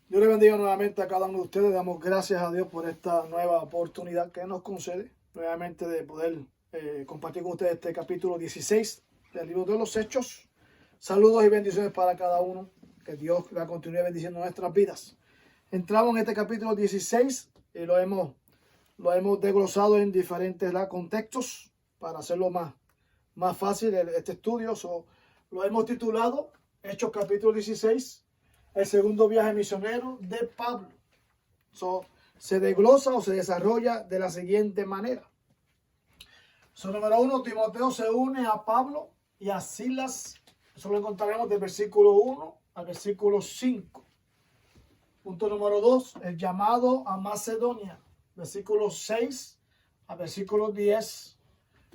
Dios le bendiga nuevamente a cada uno de ustedes. Damos gracias a Dios por esta nueva oportunidad que nos concede nuevamente de poder compartir con ustedes este capítulo 16 del libro de los Hechos. Saludos y bendiciones para cada uno. Que Dios la continúe bendiciendo nuestras vidas. Entramos en este capítulo 16 y lo hemos desglosado en diferentes contextos para hacerlo más fácil este estudio. Lo hemos titulado Hechos capítulo 16. El segundo viaje misionero de Pablo. Se desglosa o se desarrolla de la siguiente manera. Número 1, Timoteo se une a Pablo y a Silas. Eso lo encontraremos del versículo 1 al versículo 5. Punto número 2, el llamado a Macedonia. Versículo 6 al versículo 10.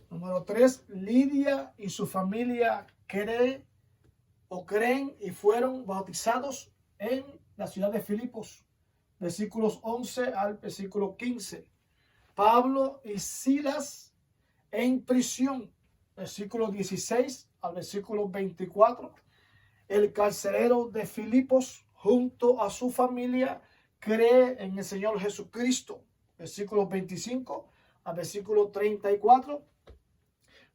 Número 3, Lidia y su familia creen y fueron bautizados en la ciudad de Filipos. Versículos 11 al versículo 15. Pablo y Silas en prisión. Versículos 16 al versículo 24. El carcelero de Filipos junto a su familia cree en el Señor Jesucristo. Versículos 25 al versículo 34.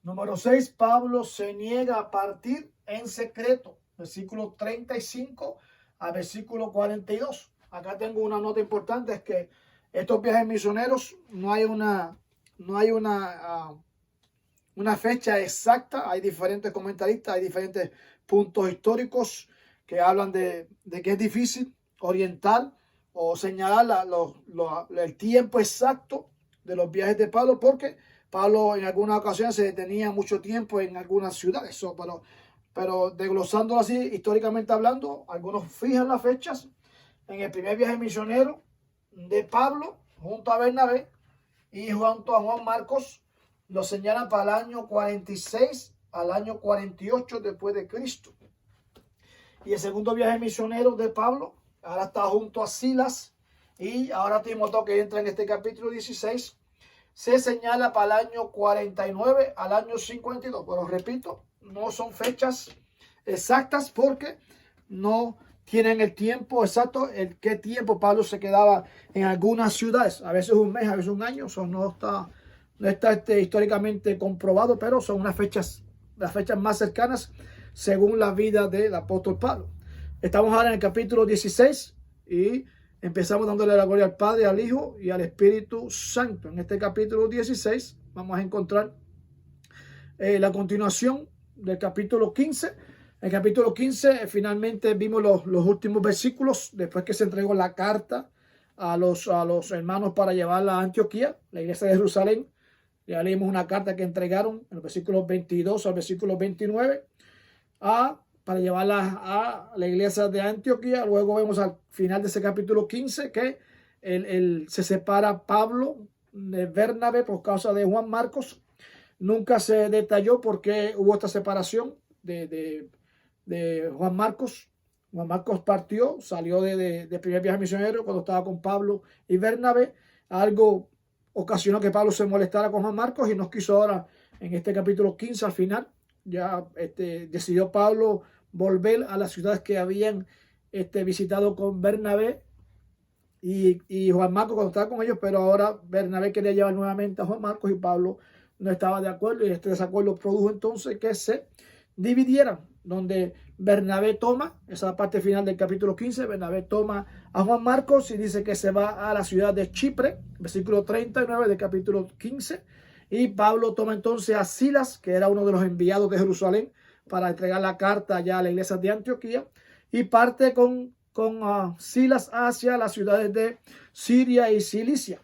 Número 6, Pablo se niega a partir en secreto. Versículo 35 al versículo 42. Acá tengo una nota importante, es que estos viajes misioneros no hay una fecha exacta. Hay diferentes comentaristas, hay diferentes puntos históricos que hablan de que es difícil orientar o señalar el tiempo exacto de los viajes de Pablo, porque Pablo en algunas ocasiones se detenía mucho tiempo en algunas ciudades. Pero desglosándolo así, históricamente hablando, algunos fijan las fechas. En el primer viaje misionero de Pablo, junto a Bernabé y junto a Juan Marcos, lo señalan para el año 46 al año 48 después de Cristo. Y el segundo viaje misionero de Pablo, ahora está junto a Silas, y ahora Timoteo, que entra en este capítulo 16, se señala para el año 49 al año 52. Pero repito, no son fechas exactas porque no tienen el tiempo exacto, qué tiempo Pablo se quedaba en algunas ciudades. A veces un mes, a veces un año. Eso no está históricamente comprobado, pero son las fechas más cercanas según la vida del apóstol Pablo. Estamos ahora en el capítulo 16 y empezamos dándole la gloria al Padre, al Hijo y al Espíritu Santo. En este capítulo 16 vamos a encontrar la continuación del capítulo 15. En el capítulo 15 finalmente vimos los últimos versículos después que se entregó la carta a los hermanos para llevarla a Antioquía, la iglesia de Jerusalén. Ya leímos una carta que entregaron en los versículos 22 al versículo 29 para llevarla a la iglesia de Antioquía. Luego vemos al final de ese capítulo 15 que se separa Pablo de Bernabé por causa de Juan Marcos. Nunca se detalló por qué hubo esta separación de Juan Marcos. Juan Marcos partió, salió de primer viaje misionero cuando estaba con Pablo y Bernabé. Algo ocasionó que Pablo se molestara con Juan Marcos y nos quiso ahora en este capítulo 15 al final. Ya decidió Pablo volver a las ciudades que habían visitado con Bernabé y Juan Marcos cuando estaba con ellos, pero ahora Bernabé quería llevar nuevamente a Juan Marcos y Pablo no estaba de acuerdo, y este desacuerdo produjo entonces que se dividieran, donde Bernabé toma, esa parte final del capítulo 15, Bernabé toma a Juan Marcos y dice que se va a la ciudad de Chipre, versículo 39 del capítulo 15, y Pablo toma entonces a Silas, que era uno de los enviados de Jerusalén, para entregar la carta ya a la iglesia de Antioquía, y parte con Silas hacia las ciudades de Siria y Cilicia.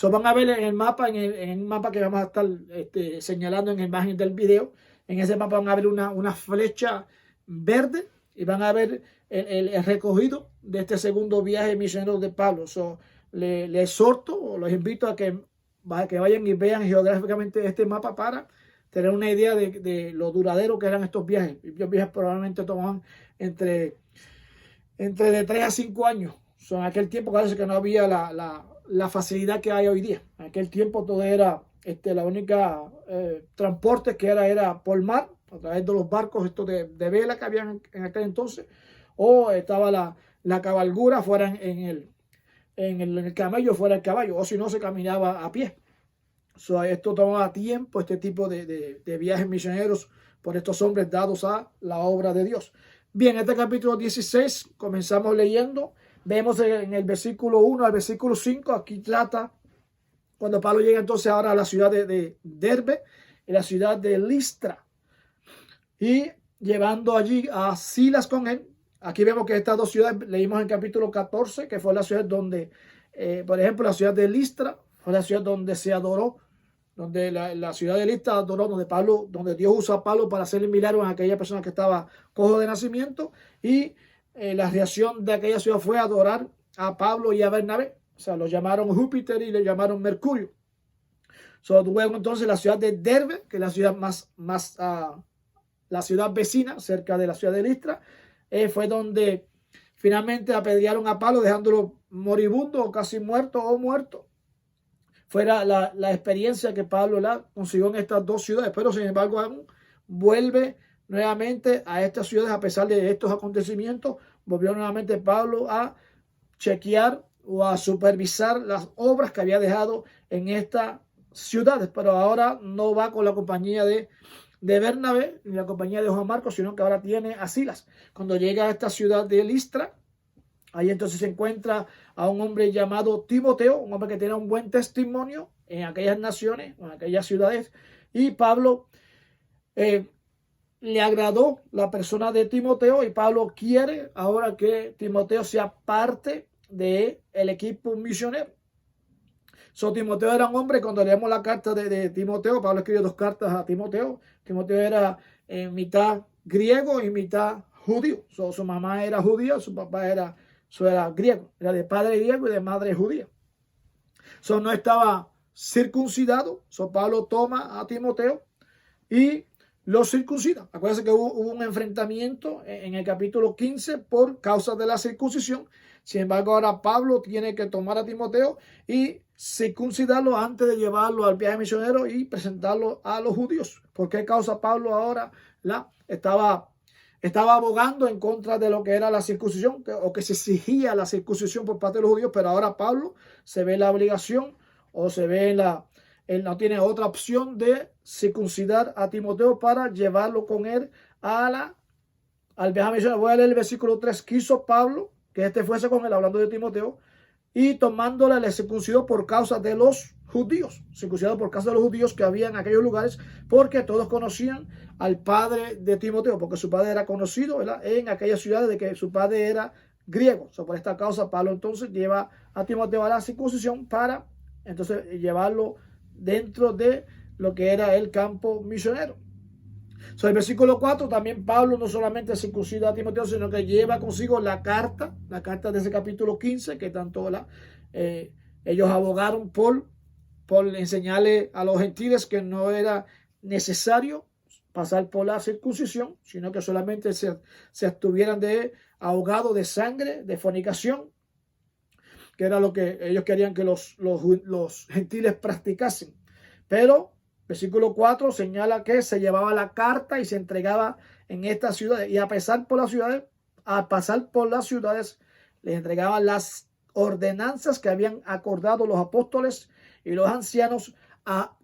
Van a ver en el mapa, en el mapa que vamos a estar señalando en la imagen del video. En ese mapa van a ver una flecha verde y van a ver el recogido de este segundo viaje misionero de Pablo. Les exhorto o los invito a que vayan y vean geográficamente este mapa para tener una idea de lo duradero que eran estos viajes. Los viajes probablemente tomaban entre de 3 a 5 años. En aquel tiempo parece que no había la facilidad que hay hoy día. En aquel tiempo todo era la única transporte que era por mar, a través de los barcos estos de vela que habían en aquel entonces, o estaba la cabalgura, fuera en el camello, fuera el caballo, o si no se caminaba a pie. Esto tomaba tiempo, este tipo de viajes misioneros por estos hombres dados a la obra de Dios. Bien, este capítulo 16 comenzamos leyendo. Vemos en el versículo 1 al versículo 5, aquí trata cuando Pablo llega entonces ahora a la ciudad de Derbe y la ciudad de Listra, y llevando allí a Silas con él. Aquí vemos que estas dos ciudades, leímos en capítulo 14, que fue la ciudad donde, por ejemplo, la ciudad de Listra fue la ciudad donde se adoró, donde la ciudad de Listra adoró, donde Dios usó a Pablo para hacerle milagros a aquella persona que estaba cojo de nacimiento, y la reacción de aquella ciudad fue adorar a Pablo y a Bernabé. O sea, lo llamaron Júpiter y le llamaron Mercurio. Luego entonces la ciudad de Derbe, que es la ciudad la ciudad vecina, cerca de la ciudad de Listra, fue donde finalmente apedrearon a Pablo, dejándolo moribundo o casi muerto o muerto. Fuera la experiencia que Pablo consiguió en estas dos ciudades, pero sin embargo aún vuelve nuevamente a estas ciudades a pesar de estos acontecimientos. Volvió nuevamente Pablo a chequear o a supervisar las obras que había dejado en estas ciudades, pero ahora no va con la compañía de Bernabé ni la compañía de Juan Marcos, sino que ahora tiene a Silas. Cuando llega a esta ciudad de Listra, ahí entonces se encuentra a un hombre llamado Timoteo, un hombre que tiene un buen testimonio en aquellas naciones, en aquellas ciudades, y Pablo le agradó la persona de Timoteo, y Pablo quiere ahora que Timoteo sea parte del equipo misionero. Timoteo era un hombre, cuando leemos la carta de Timoteo, Pablo escribió dos cartas a Timoteo. Timoteo era mitad griego y mitad judío. Su mamá era judía, su papá era griego, era de padre griego y de madre judía. No estaba circuncidado. Pablo toma a Timoteo y lo circuncida. Acuérdense que hubo un enfrentamiento en el capítulo 15 por causa de la circuncisión. Sin embargo, ahora Pablo tiene que tomar a Timoteo y circuncidarlo antes de llevarlo al viaje misionero y presentarlo a los judíos. ¿Por qué causa Pablo ahora estaba abogando en contra de lo que era la circuncisión, o que se exigía la circuncisión por parte de los judíos? Pero ahora Pablo se ve la obligación, o se ve él no tiene otra opción de circuncidar a Timoteo para llevarlo con él al viaje misionero. Voy a leer el versículo 3. Quiso Pablo que fuese con él, hablando de Timoteo, y tomándole le circuncidó por causa de los judíos, circuncidado por causa de los judíos que había en aquellos lugares, porque todos conocían al padre de Timoteo, porque su padre era conocido, ¿verdad?, en aquellas ciudades, de que su padre era griego. Por esta causa Pablo entonces lleva a Timoteo a la circuncisión para entonces llevarlo dentro de lo que era el campo misionero. El versículo 4, también Pablo no solamente circuncida a Timoteo, sino que lleva consigo la carta de ese capítulo 15, que tanto ellos abogaron por enseñarle a los gentiles que no era necesario pasar por la circuncisión, sino que solamente se abstuvieran de ahogado de sangre, de fornicación, que era lo que ellos querían que los gentiles practicasen. Pero versículo 4 señala que se llevaba la carta y se entregaba en estas ciudades, y a pasar por las ciudades les entregaban las ordenanzas que habían acordado los apóstoles y los ancianos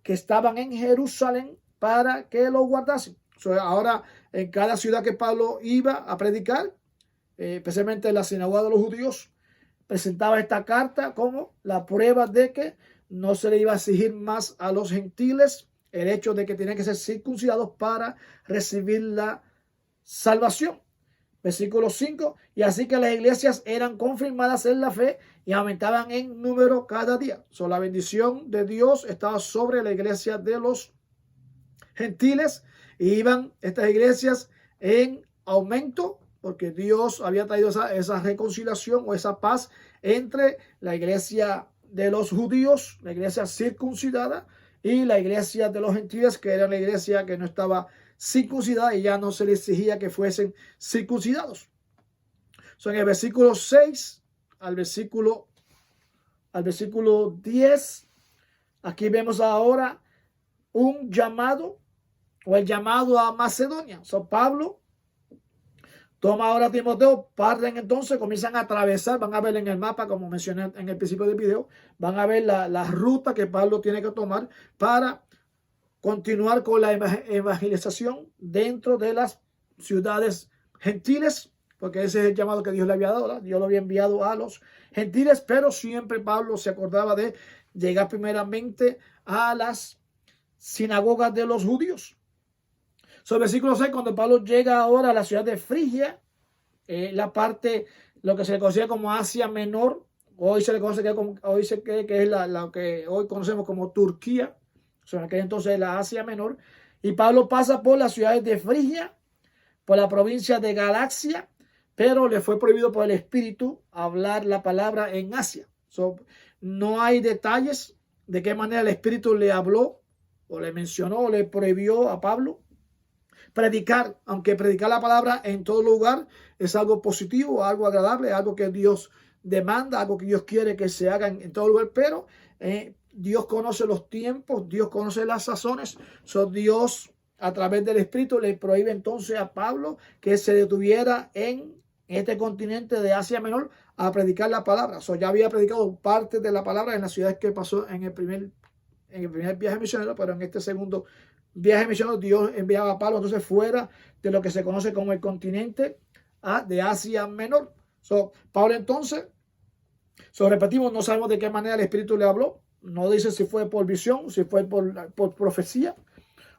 que estaban en Jerusalén para que lo guardasen. Ahora, en cada ciudad que Pablo iba a predicar, especialmente en la sinagoga de los judíos, presentaba esta carta como la prueba de que no se le iba a exigir más a los gentiles el hecho de que tenían que ser circuncidados para recibir la salvación. Versículo 5, y así que las iglesias eran confirmadas en la fe y aumentaban en número cada día. La bendición de Dios estaba sobre la iglesia de los gentiles, y iban estas iglesias en aumento, porque Dios había traído esa reconciliación o esa paz entre la iglesia de los judíos, la iglesia circuncidada, y la iglesia de los gentiles, que era la iglesia que no estaba circuncidada y ya no se les exigía que fuesen circuncidados. En el versículo 6 al versículo 10, aquí vemos ahora un llamado, o el llamado a Macedonia. Pablo Toma ahora a Timoteo, parten entonces, comienzan a atravesar, van a ver en el mapa, como mencioné en el principio del video, van a ver la ruta que Pablo tiene que tomar para continuar con la evangelización dentro de las ciudades gentiles, porque ese es el llamado que Dios le había dado, ¿verdad? Dios lo había enviado a los gentiles, pero siempre Pablo se acordaba de llegar primeramente a las sinagogas de los judíos. Sobre el versículo 6, cuando Pablo llega ahora a la ciudad de Frigia, la parte, lo que se le conocía como Asia Menor, hoy se le conoce hoy se cree que es la que hoy conocemos como Turquía, o sea, que entonces la Asia Menor, y Pablo pasa por las ciudades de Frigia, por la provincia de Galacia, pero le fue prohibido por el Espíritu hablar la palabra en Asia. No hay detalles de qué manera el Espíritu le habló o le mencionó o le prohibió a Pablo predicar, aunque predicar la palabra en todo lugar es algo positivo, algo agradable, algo que Dios demanda, algo que Dios quiere que se haga en todo lugar, pero Dios conoce los tiempos, Dios conoce las sazones, Dios a través del Espíritu le prohíbe entonces a Pablo que se detuviera en este continente de Asia Menor a predicar la palabra. Ya había predicado parte de la palabra en las ciudades que pasó en el primer viaje misionero, pero en este segundo viaje misionero Dios enviaba a Pablo entonces fuera de lo que se conoce como el continente de Asia Menor. Pablo entonces, repetimos, no sabemos de qué manera el Espíritu le habló, no dice si fue por visión, si fue por profecía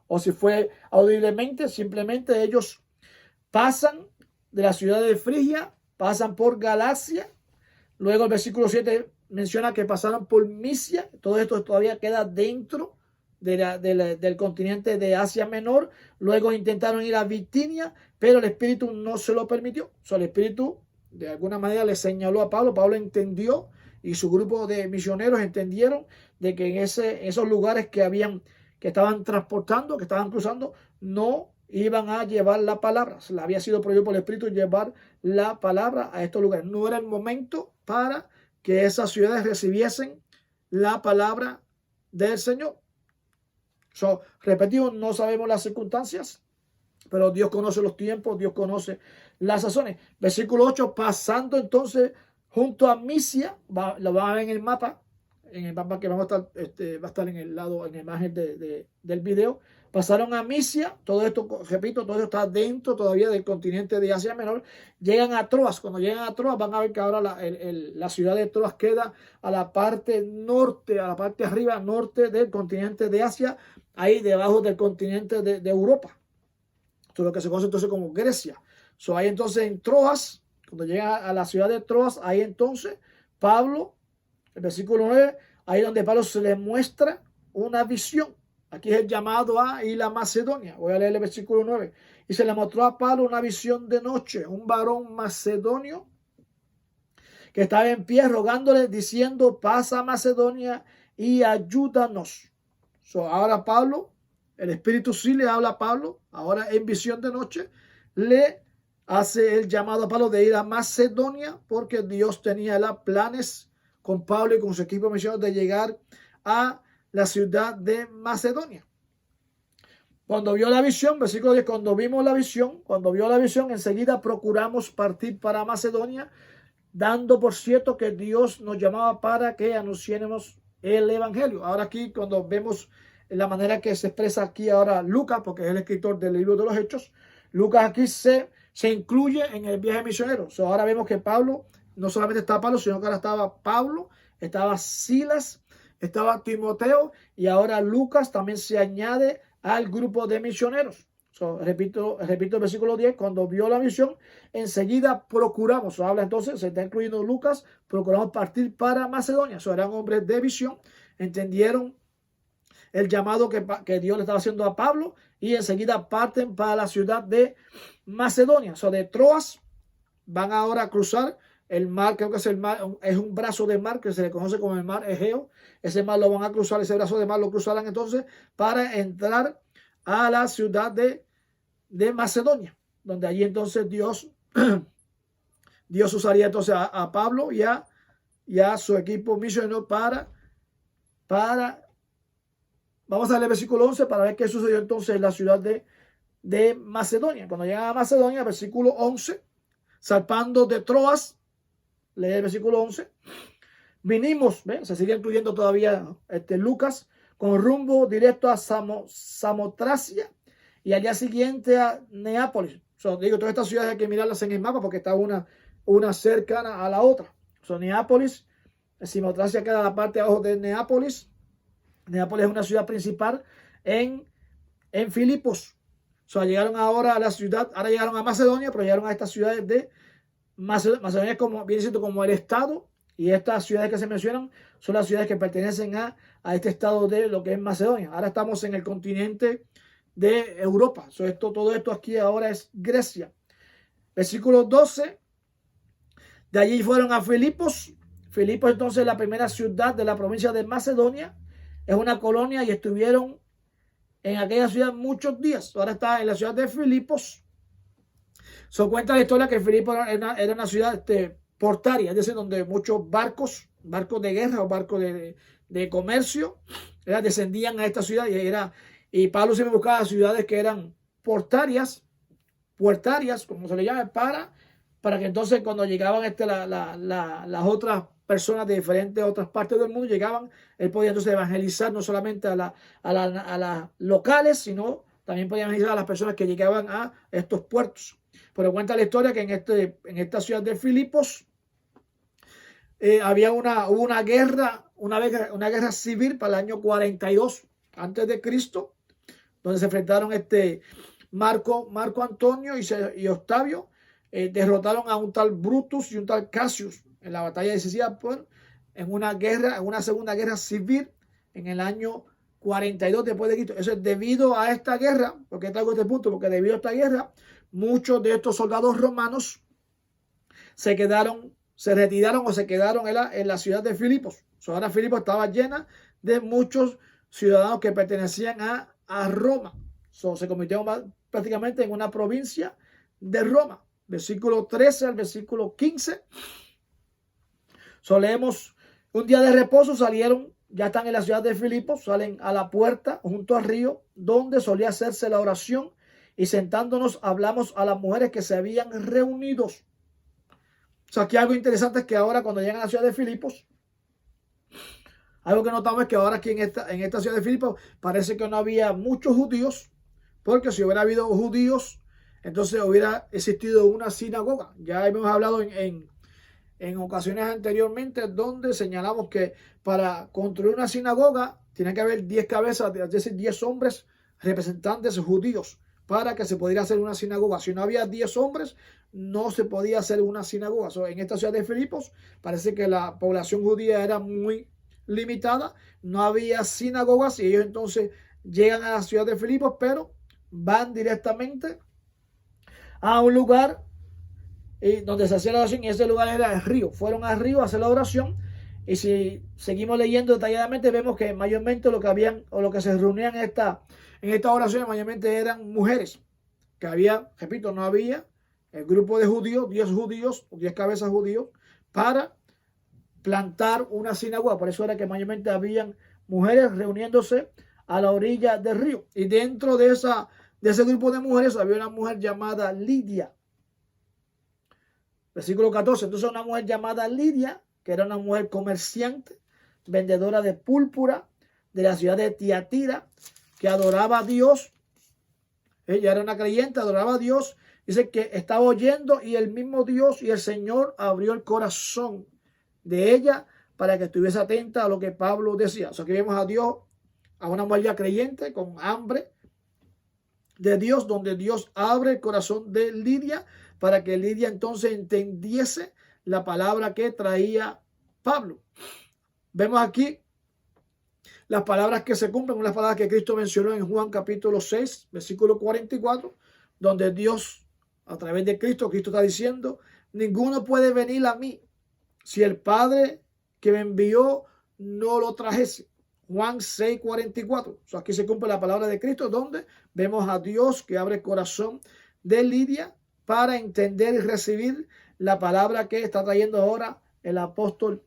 o si fue audiblemente. Simplemente ellos pasan de la ciudad de Frigia, pasan por Galacia, luego el versículo 7 menciona que pasaron por Misia. Todo esto todavía queda dentro del continente de Asia Menor. Luego intentaron ir a Bitinia, pero el Espíritu no se lo permitió. El Espíritu de alguna manera le señaló a Pablo. Pablo entendió y su grupo de misioneros entendieron de que en esos lugares que estaban transportando, que estaban cruzando, no iban a llevar la palabra. Se le había sido prohibido por el Espíritu llevar la palabra a estos lugares. No era el momento para que esas ciudades recibiesen la palabra del Señor. Repetimos, no sabemos las circunstancias, pero Dios conoce los tiempos, Dios conoce las sazones. Versículo 8, pasando entonces junto a Misia, lo van a ver en el mapa que vamos a estar, va a estar en el lado, en la imagen del video. Pasaron a Misia, todo esto, repito, todo esto está dentro todavía del continente de Asia Menor. Llegan a Troas. Cuando llegan a Troas van a ver que ahora la ciudad de Troas queda a la parte norte, a la parte arriba norte del continente de Asia, ahí debajo del continente de Europa. Esto es lo que se conoce entonces como Grecia. Ahí entonces en Troas, cuando llega a la ciudad de Troas, ahí entonces Pablo, el versículo 9, ahí donde Pablo se le muestra una visión. Aquí es el llamado a ir a Macedonia. Voy a leer el versículo 9. Y se le mostró a Pablo una visión de noche, un varón macedonio que estaba en pie rogándole, diciendo: pasa a Macedonia y ayúdanos. Ahora Pablo, el Espíritu sí le habla a Pablo, ahora en visión de noche, le hace el llamado a Pablo de ir a Macedonia, porque Dios tenía planes con Pablo y con su equipo misionero de llegar a la ciudad de Macedonia. Cuando vio la visión, versículo 10, cuando vio la visión, enseguida procuramos partir para Macedonia, dando por cierto que Dios nos llamaba para que anunciáramos el evangelio. Ahora aquí, cuando vemos la manera que se expresa aquí ahora Lucas, porque es el escritor del libro de los Hechos, Lucas aquí se incluye en el viaje misionero. Ahora vemos que Pablo, no solamente estaba Pablo, sino que ahora estaba Pablo, estaba Silas, estaba Timoteo, y ahora Lucas también se añade al grupo de misioneros. Repito el versículo 10, cuando vio la visión, enseguida procuramos, habla entonces, se está incluyendo Lucas, procuramos partir para Macedonia. Eran hombres de visión, entendieron el llamado que Dios le estaba haciendo a Pablo, y enseguida parten para la ciudad de Macedonia. De Troas van ahora a cruzar el mar, creo que es un brazo de mar que se le conoce como el mar Egeo. Ese mar lo van a cruzar, ese brazo de mar lo cruzarán entonces para entrar a la ciudad de Macedonia, donde allí entonces Dios usaría entonces a Pablo y a su equipo misionero para vamos a leer el versículo 11 para ver qué sucedió entonces en la ciudad de Macedonia. Cuando llegan a Macedonia, versículo 11, zarpando de Troas, lee el versículo 11, vinimos, ¿ve? Se sigue incluyendo todavía Lucas, con rumbo directo a Samotracia y al día siguiente a Neápolis. Digo, todas estas ciudades hay que mirarlas en el mapa porque está una cercana a la otra. Neápolis, Samotracia queda en la parte de abajo de Neápolis. Neápolis es una ciudad principal en Filipos. Llegaron ahora a la ciudad, ahora llegaron a Macedonia, pero llegaron a estas ciudades de Macedonia, viene siendo como el estado, y estas ciudades que se mencionan son las ciudades que pertenecen a este estado de lo que es Macedonia. Ahora estamos en el continente de Europa. Todo esto aquí ahora es Grecia. Versículo 12. De allí fueron a Filipos. Filipos entonces es la primera ciudad de la provincia de Macedonia. Es una colonia y estuvieron en aquella ciudad muchos días. Ahora está en la ciudad de Filipos. Cuenta la historia que Filipos era una ciudad portaria, es decir, donde muchos barcos de guerra o barcos de comercio descendían a esta ciudad, y Pablo siempre buscaba ciudades que eran puertarias, como se le llama, para que entonces cuando llegaban las otras personas de diferentes otras partes del mundo llegaban, él podía entonces evangelizar no solamente a las locales, sino también podía evangelizar a las personas que llegaban a estos puertos. Pero cuenta la historia que en esta ciudad de Filipos hubo una guerra civil para el año 42 antes de Cristo, donde se enfrentaron Marco Antonio y Octavio, derrotaron a un tal Brutus y un tal Cassius en la batalla decisiva en una segunda guerra civil en el año 42 después de Cristo. Eso es debido a esta guerra, porque traigo este punto, porque debido a esta guerra, muchos de estos soldados romanos se retiraron o se quedaron en la ciudad de Filipos. Ahora Filipos estaba llena de muchos ciudadanos que pertenecían a Roma. Se convirtió prácticamente en una provincia de Roma. Versículo 13 al versículo 15. Leemos: un día de reposo salieron, ya están en la ciudad de Filipos, salen a la puerta junto al río donde solía hacerse la oración, y sentándonos hablamos a las mujeres que se habían reunido. Aquí algo interesante es que ahora cuando llegan a la ciudad de Filipos, algo que notamos es que ahora aquí en esta ciudad de Filipos parece que no había muchos judíos, porque si hubiera habido judíos, entonces hubiera existido una sinagoga. Ya hemos hablado en ocasiones anteriormente donde señalamos que para construir una sinagoga tiene que haber 10 cabezas, es decir, 10 hombres representantes judíos para que se pudiera hacer una sinagoga. Si no había 10 hombres, no se podía hacer una sinagoga. En esta ciudad de Filipos parece que la población judía era muy limitada, no había sinagogas, y ellos entonces llegan a la ciudad de Filipos, pero van directamente a un lugar donde se hacía la oración, y ese lugar era el río. Fueron al río a hacer la oración, y si seguimos leyendo detalladamente vemos que mayormente lo que se reunían en esta oración mayormente eran mujeres, que repito, no había el grupo de judíos, 10 judíos, 10 cabezas judíos, para plantar una sinagoga. Por eso era que mayormente habían mujeres reuniéndose a la orilla del río. Y dentro de ese grupo de mujeres había una mujer llamada Lidia. Versículo 14. Entonces una mujer llamada Lidia, que era una mujer comerciante, vendedora de púrpura de la ciudad de Tiatira, que adoraba a Dios. Ella era una creyente, adoraba a Dios. Dice que estaba oyendo, y el mismo Dios y el Señor abrió el corazón de ella para que estuviese atenta a lo que Pablo decía. Aquí vemos a Dios, a una mujer ya creyente con hambre de Dios, donde Dios abre el corazón de Lidia para que Lidia entonces entendiese la palabra que traía Pablo. Vemos aquí las palabras que se cumplen, unas palabras que Cristo mencionó en Juan capítulo 6, versículo 44, donde Dios, a través de Cristo está diciendo: ninguno puede venir a mí si el Padre que me envió no lo trajese. Juan 6, 44. Aquí se cumple la palabra de Cristo, donde vemos a Dios que abre el corazón de Lidia para entender y recibir la palabra que está trayendo ahora el apóstol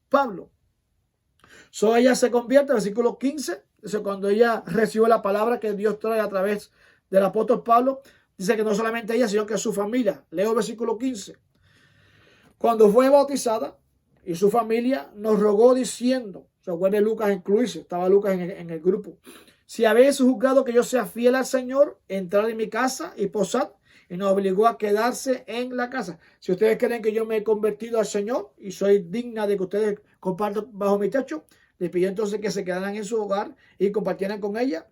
Pablo. Ella se convierte, versículo 15, cuando ella recibió la palabra que Dios trae a través del apóstol Pablo, Dice que no solamente ella, sino que su familia. Leo el versículo 15. Cuando fue bautizada y su familia nos rogó diciendo, se vuelve Lucas a incluirse, estaba Lucas en el grupo. Si habéis juzgado que yo sea fiel al Señor, entrar en mi casa y posad, y nos obligó a quedarse en la casa. Si ustedes creen que yo me he convertido al Señor y soy digna de que ustedes compartan bajo mi techo, les pidió entonces que se quedaran en su hogar y compartieran con ella.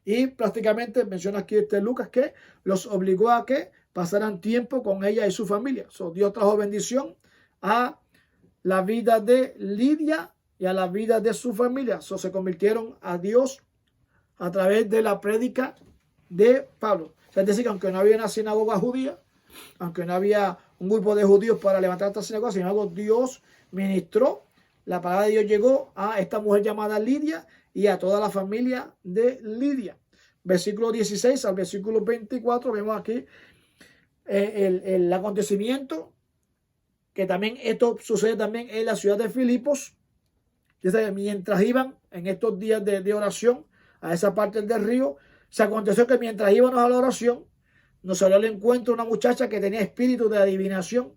Y prácticamente menciona aquí Lucas que los obligó a que pasaran tiempo con ella y su familia. Dios trajo bendición a la vida de Lidia y a la vida de su familia. Se convirtieron a Dios a través de la prédica de Pablo. Es decir, que aunque no había una sinagoga judía, aunque no había un grupo de judíos para levantar esta sinagoga, sin embargo, Dios ministró, la palabra de Dios llegó a esta mujer llamada Lidia y a toda la familia de Lidia. Versículo 16 al versículo 24, vemos aquí el acontecimiento, que también esto sucede también en la ciudad de Filipos. Mientras iban en estos días de oración a esa parte del río, se aconteció que mientras íbamos a la oración, nos salió al encuentro una muchacha que tenía espíritu de adivinación,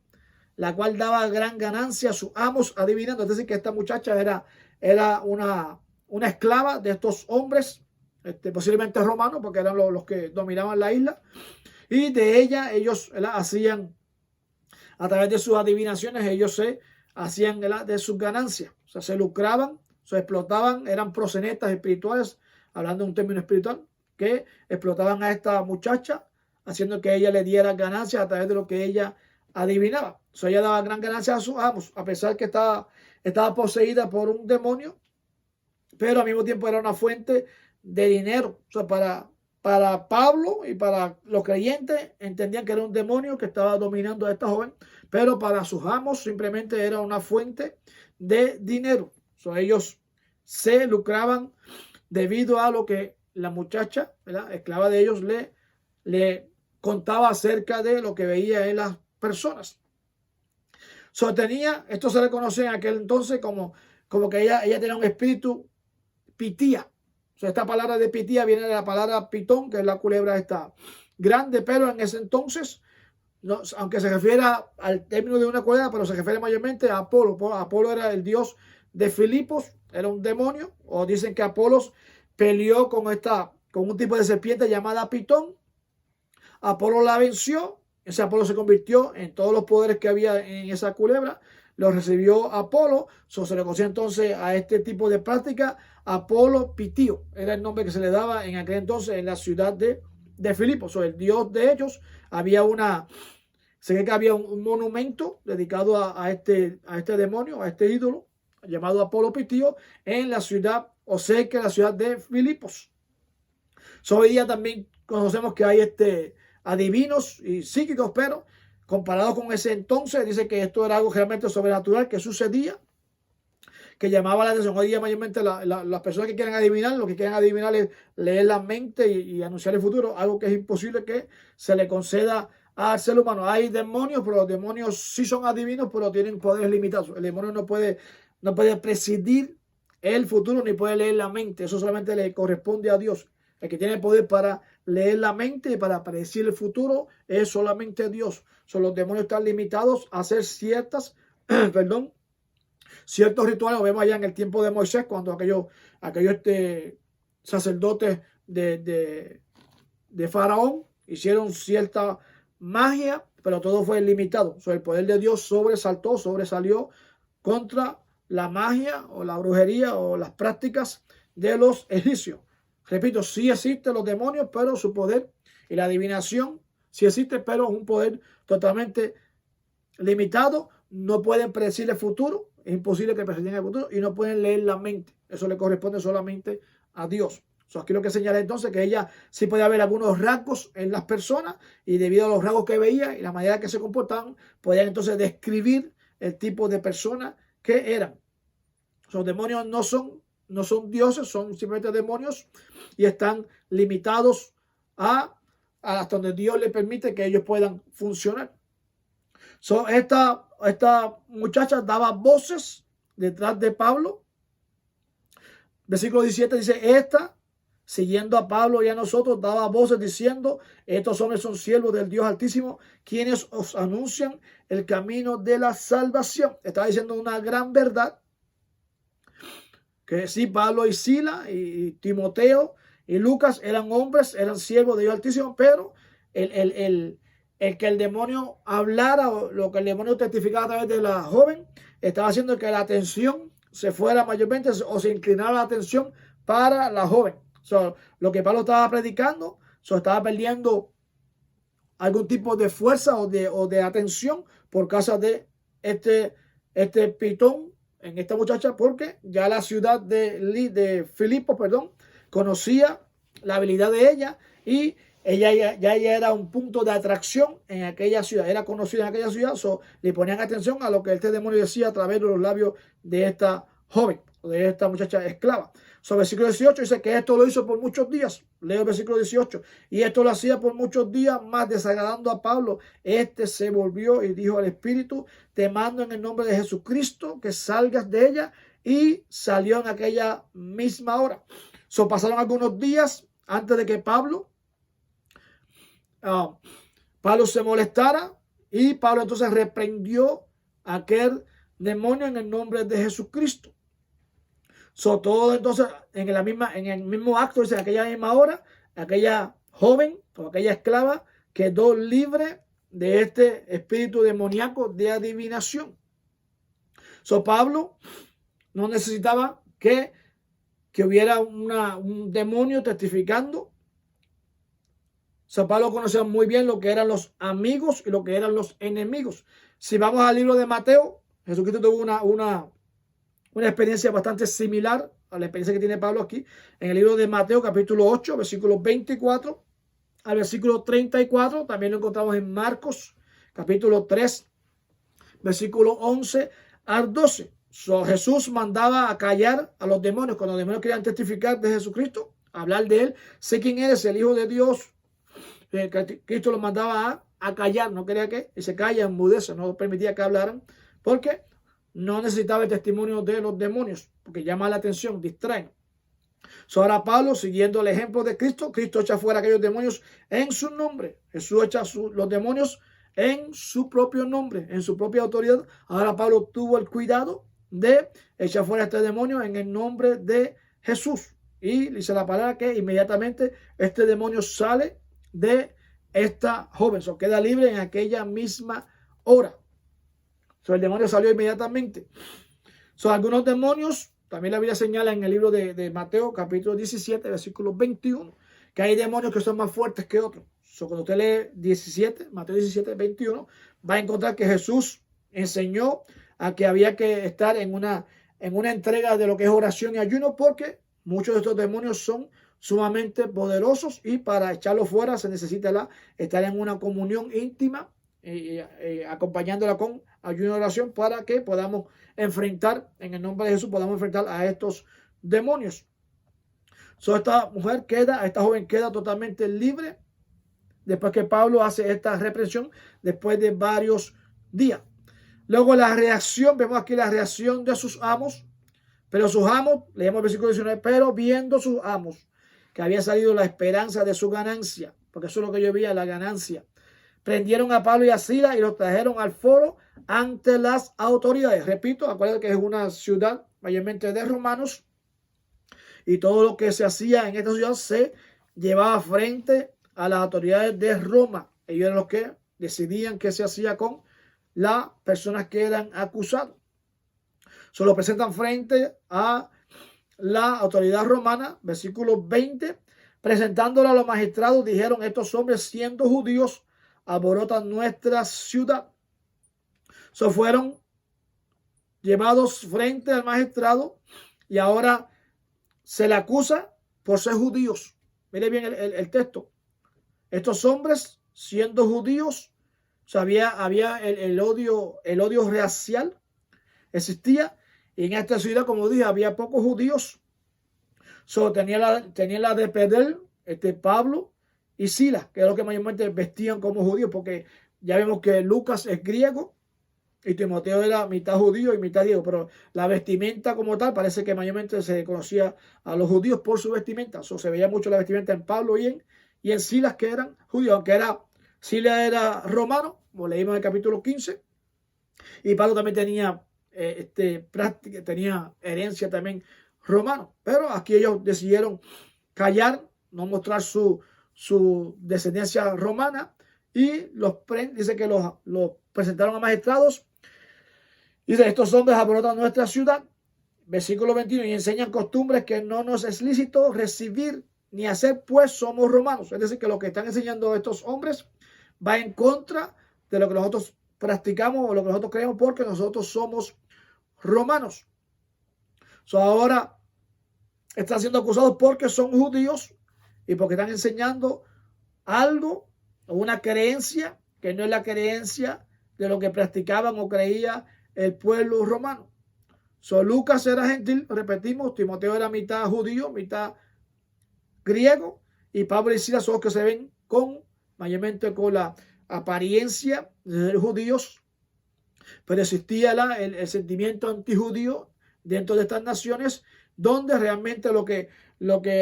la cual daba gran ganancia a sus amos adivinando. Es decir, que esta muchacha era una esclava de estos hombres, posiblemente romanos, porque eran los que dominaban la isla. Y de ella ellos hacían, a través de sus adivinaciones, ellos se hacían de sus ganancias. O sea, se lucraban, se explotaban, eran proxenetas espirituales, hablando de un término espiritual, que explotaban a esta muchacha, haciendo que ella le diera ganancias a través de lo que ella adivinaba. O sea, ella daba gran ganancia a sus amos, a pesar que estaba poseída por un demonio, pero al mismo tiempo era una fuente de dinero. O sea, para Pablo y para los creyentes entendían que era un demonio que estaba dominando a esta joven, pero para sus amos simplemente era una fuente de dinero. O sea, ellos se lucraban debido a lo que la muchacha, ¿verdad?, esclava de ellos, le contaba acerca de lo que veía en las personas. Esto se le conocía en aquel entonces como que ella tenía un espíritu pitía. O sea, esta palabra de pitía viene de la palabra pitón, que es la culebra esta grande, pero en ese entonces, no, aunque se refiera al término de una culebra, pero se refiere mayormente a Apolo. Apolo era el dios de Filipos, era un demonio, o dicen que Apolos peleó con un tipo de serpiente llamada pitón. Apolo la venció. Ese Apolo se convirtió en todos los poderes que había en esa culebra. Lo recibió Apolo. Se le conocía entonces a este tipo de práctica Apolo Pitío. Era el nombre que se le daba en aquel entonces en la ciudad de Filipos. El dios de ellos. Se ve que había un monumento dedicado a este demonio, a este ídolo, llamado Apolo Pitío, en la ciudad, o cerca de la ciudad de Filipos. Hoy día también conocemos que hay adivinos y psíquicos, pero comparado con ese entonces, dice que esto era algo realmente sobrenatural que sucedía, que llamaba la atención. Hoy día mayormente las personas que quieren adivinar, lo que quieren adivinar es leer la mente y anunciar el futuro, algo que es imposible que se le conceda al ser humano. Hay demonios, pero los demonios sí son adivinos, pero tienen poderes limitados. El demonio no puede presidir el futuro ni puede leer la mente. Eso solamente le corresponde a Dios. El que tiene el poder para leer la mente y para predecir el futuro es solamente Dios. Los demonios están limitados a hacer ciertos rituales. Lo vemos allá en el tiempo de Moisés, cuando aquellos sacerdotes de Faraón hicieron cierta magia, pero todo fue limitado. El poder de Dios sobresalió contra la magia o la brujería o las prácticas de los egipcios. Repito, sí existen los demonios, pero su poder y la adivinación sí existe, pero es un poder totalmente limitado. No pueden predecir el futuro, es imposible que predicen el futuro, y no pueden leer la mente. Eso le corresponde solamente a Dios. Aquí lo que señala entonces que ella sí puede haber algunos rasgos en las personas, y debido a los rasgos que veía y la manera que se comportaban, podían entonces describir el tipo de personas que eran. Los demonios no son dioses, son simplemente demonios, y están limitados hasta donde Dios le permite que ellos puedan funcionar. Esta muchacha daba voces detrás de Pablo. Versículo 17 dice: esta siguiendo a Pablo y a nosotros, daba voces diciendo: estos hombres son siervos del Dios Altísimo, quienes os anuncian el camino de la salvación. Estaba diciendo una gran verdad, que sí, Pablo y Sila y Timoteo y Lucas eran hombres, eran siervos de Dios Altísimo, pero el que el demonio hablara, o lo que el demonio testificaba a través de la joven, estaba haciendo que la atención se fuera mayormente, o se inclinara la atención para la joven. Lo que Pablo estaba predicando, estaba perdiendo algún tipo de fuerza o de atención por causa de este pitón en esta muchacha, porque ya la ciudad de Filipo, conocía la habilidad de ella, y ella era un punto de atracción en aquella ciudad, era conocida en aquella ciudad. Le ponían atención a lo que este demonio decía a través de los labios de esta joven, de esta muchacha esclava. Versículo 18 dice que esto lo hizo por muchos días. Leo el versículo 18. Y esto lo hacía por muchos días, más desagradando a Pablo. Este se volvió y dijo al espíritu: te mando en el nombre de Jesucristo que salgas de ella. Y salió en aquella misma hora. Pasaron algunos días antes de que Pablo se molestara, y Pablo entonces reprendió a aquel demonio en el nombre de Jesucristo. Todo entonces en el mismo acto, dice, en aquella misma hora, aquella joven o aquella esclava quedó libre de este espíritu demoníaco de adivinación. Pablo no necesitaba que hubiera un demonio testificando. Pablo conocía muy bien lo que eran los amigos y lo que eran los enemigos. Si vamos al libro de Mateo, Jesucristo tuvo una experiencia bastante similar a la experiencia que tiene Pablo aquí. En el libro de Mateo, capítulo 8, versículos 24 al versículo 34. También lo encontramos en Marcos, capítulo 3, versículo 11 al 12. Jesús mandaba a callar a los demonios. Cuando los demonios querían testificar de Jesucristo, hablar de él: sé quién eres, el Hijo de Dios. Cristo los mandaba a callar. No quería que se calla, enmudece, no permitía que hablaran, porque no necesitaba el testimonio de los demonios, porque llama la atención, distraen. Ahora Pablo, siguiendo el ejemplo de Cristo echa fuera aquellos demonios en su nombre. Jesús echa los demonios en su propio nombre, en su propia autoridad. Ahora Pablo tuvo el cuidado de echar fuera este demonio en el nombre de Jesús. Y dice la palabra que inmediatamente este demonio sale de esta joven. Queda libre en aquella misma hora. El demonio salió inmediatamente. Algunos demonios, también la Biblia señala en el libro de Mateo, capítulo 17, versículo 21, que hay demonios que son más fuertes que otros. Cuando usted lee Mateo 17, 21, va a encontrar que Jesús enseñó a que había que estar en una entrega de lo que es oración y ayuno, porque muchos de estos demonios son sumamente poderosos, y para echarlos fuera se necesita estar en una comunión íntima, acompañándola con ayuno y oración, para que podamos enfrentar, en el nombre de Jesús, podamos enfrentar a estos demonios. Esta joven queda totalmente libre después que Pablo hace esta reprensión, después de varios días. Luego vemos aquí la reacción de sus amos. Pero sus amos, leemos el versículo 19, pero viendo sus amos que había salido la esperanza de su ganancia, porque eso es lo que yo veía, la ganancia, prendieron a Pablo y a Silas y los trajeron al foro ante las autoridades. Repito, acuérdense que es una ciudad mayormente de romanos, y todo lo que se hacía en esta ciudad se llevaba frente a las autoridades de Roma. Ellos eran los que decidían qué se hacía con las personas que eran acusadas. Lo presentan frente a la autoridad romana. Versículo 20. Presentándolo a los magistrados, dijeron: estos hombres, siendo judíos, alborotan nuestra ciudad. Fueron llevados frente al magistrado, y ahora se le acusa por ser judíos. Mire bien el texto. Estos hombres, siendo judíos, había el odio racial, existía. Y en esta ciudad, como dije, había pocos judíos. Tenía la de perder Pablo y Silas, que es lo que mayormente vestían como judíos, porque ya vemos que Lucas es griego, y Timoteo era mitad judío y mitad griego, pero la vestimenta como tal parece que mayormente se conocía a los judíos por su vestimenta. Se veía mucho la vestimenta en Pablo y en Silas, que eran judíos, aunque Silas era romano, como leímos en el capítulo 15, y Pablo también tenía práctica, tenía herencia también romano, pero aquí ellos decidieron callar, no mostrar su descendencia romana, y dice que los presentaron a magistrados. Dice, estos hombres alborotan nuestra ciudad, versículo 21, y enseñan costumbres que no nos es lícito recibir ni hacer, pues somos romanos. Es decir, que lo que están enseñando estos hombres va en contra de lo que nosotros practicamos o lo que nosotros creemos, porque nosotros somos romanos. Ahora están siendo acusados porque son judíos y porque están enseñando algo o una creencia que no es la creencia de lo que practicaban o creía el pueblo romano. Lucas era gentil, repetimos, Timoteo era mitad judío, mitad griego, y Pablo y Silas son los que se ven mayormente con la apariencia de ser judíos, pero existía el sentimiento antijudío dentro de estas naciones, donde realmente lo que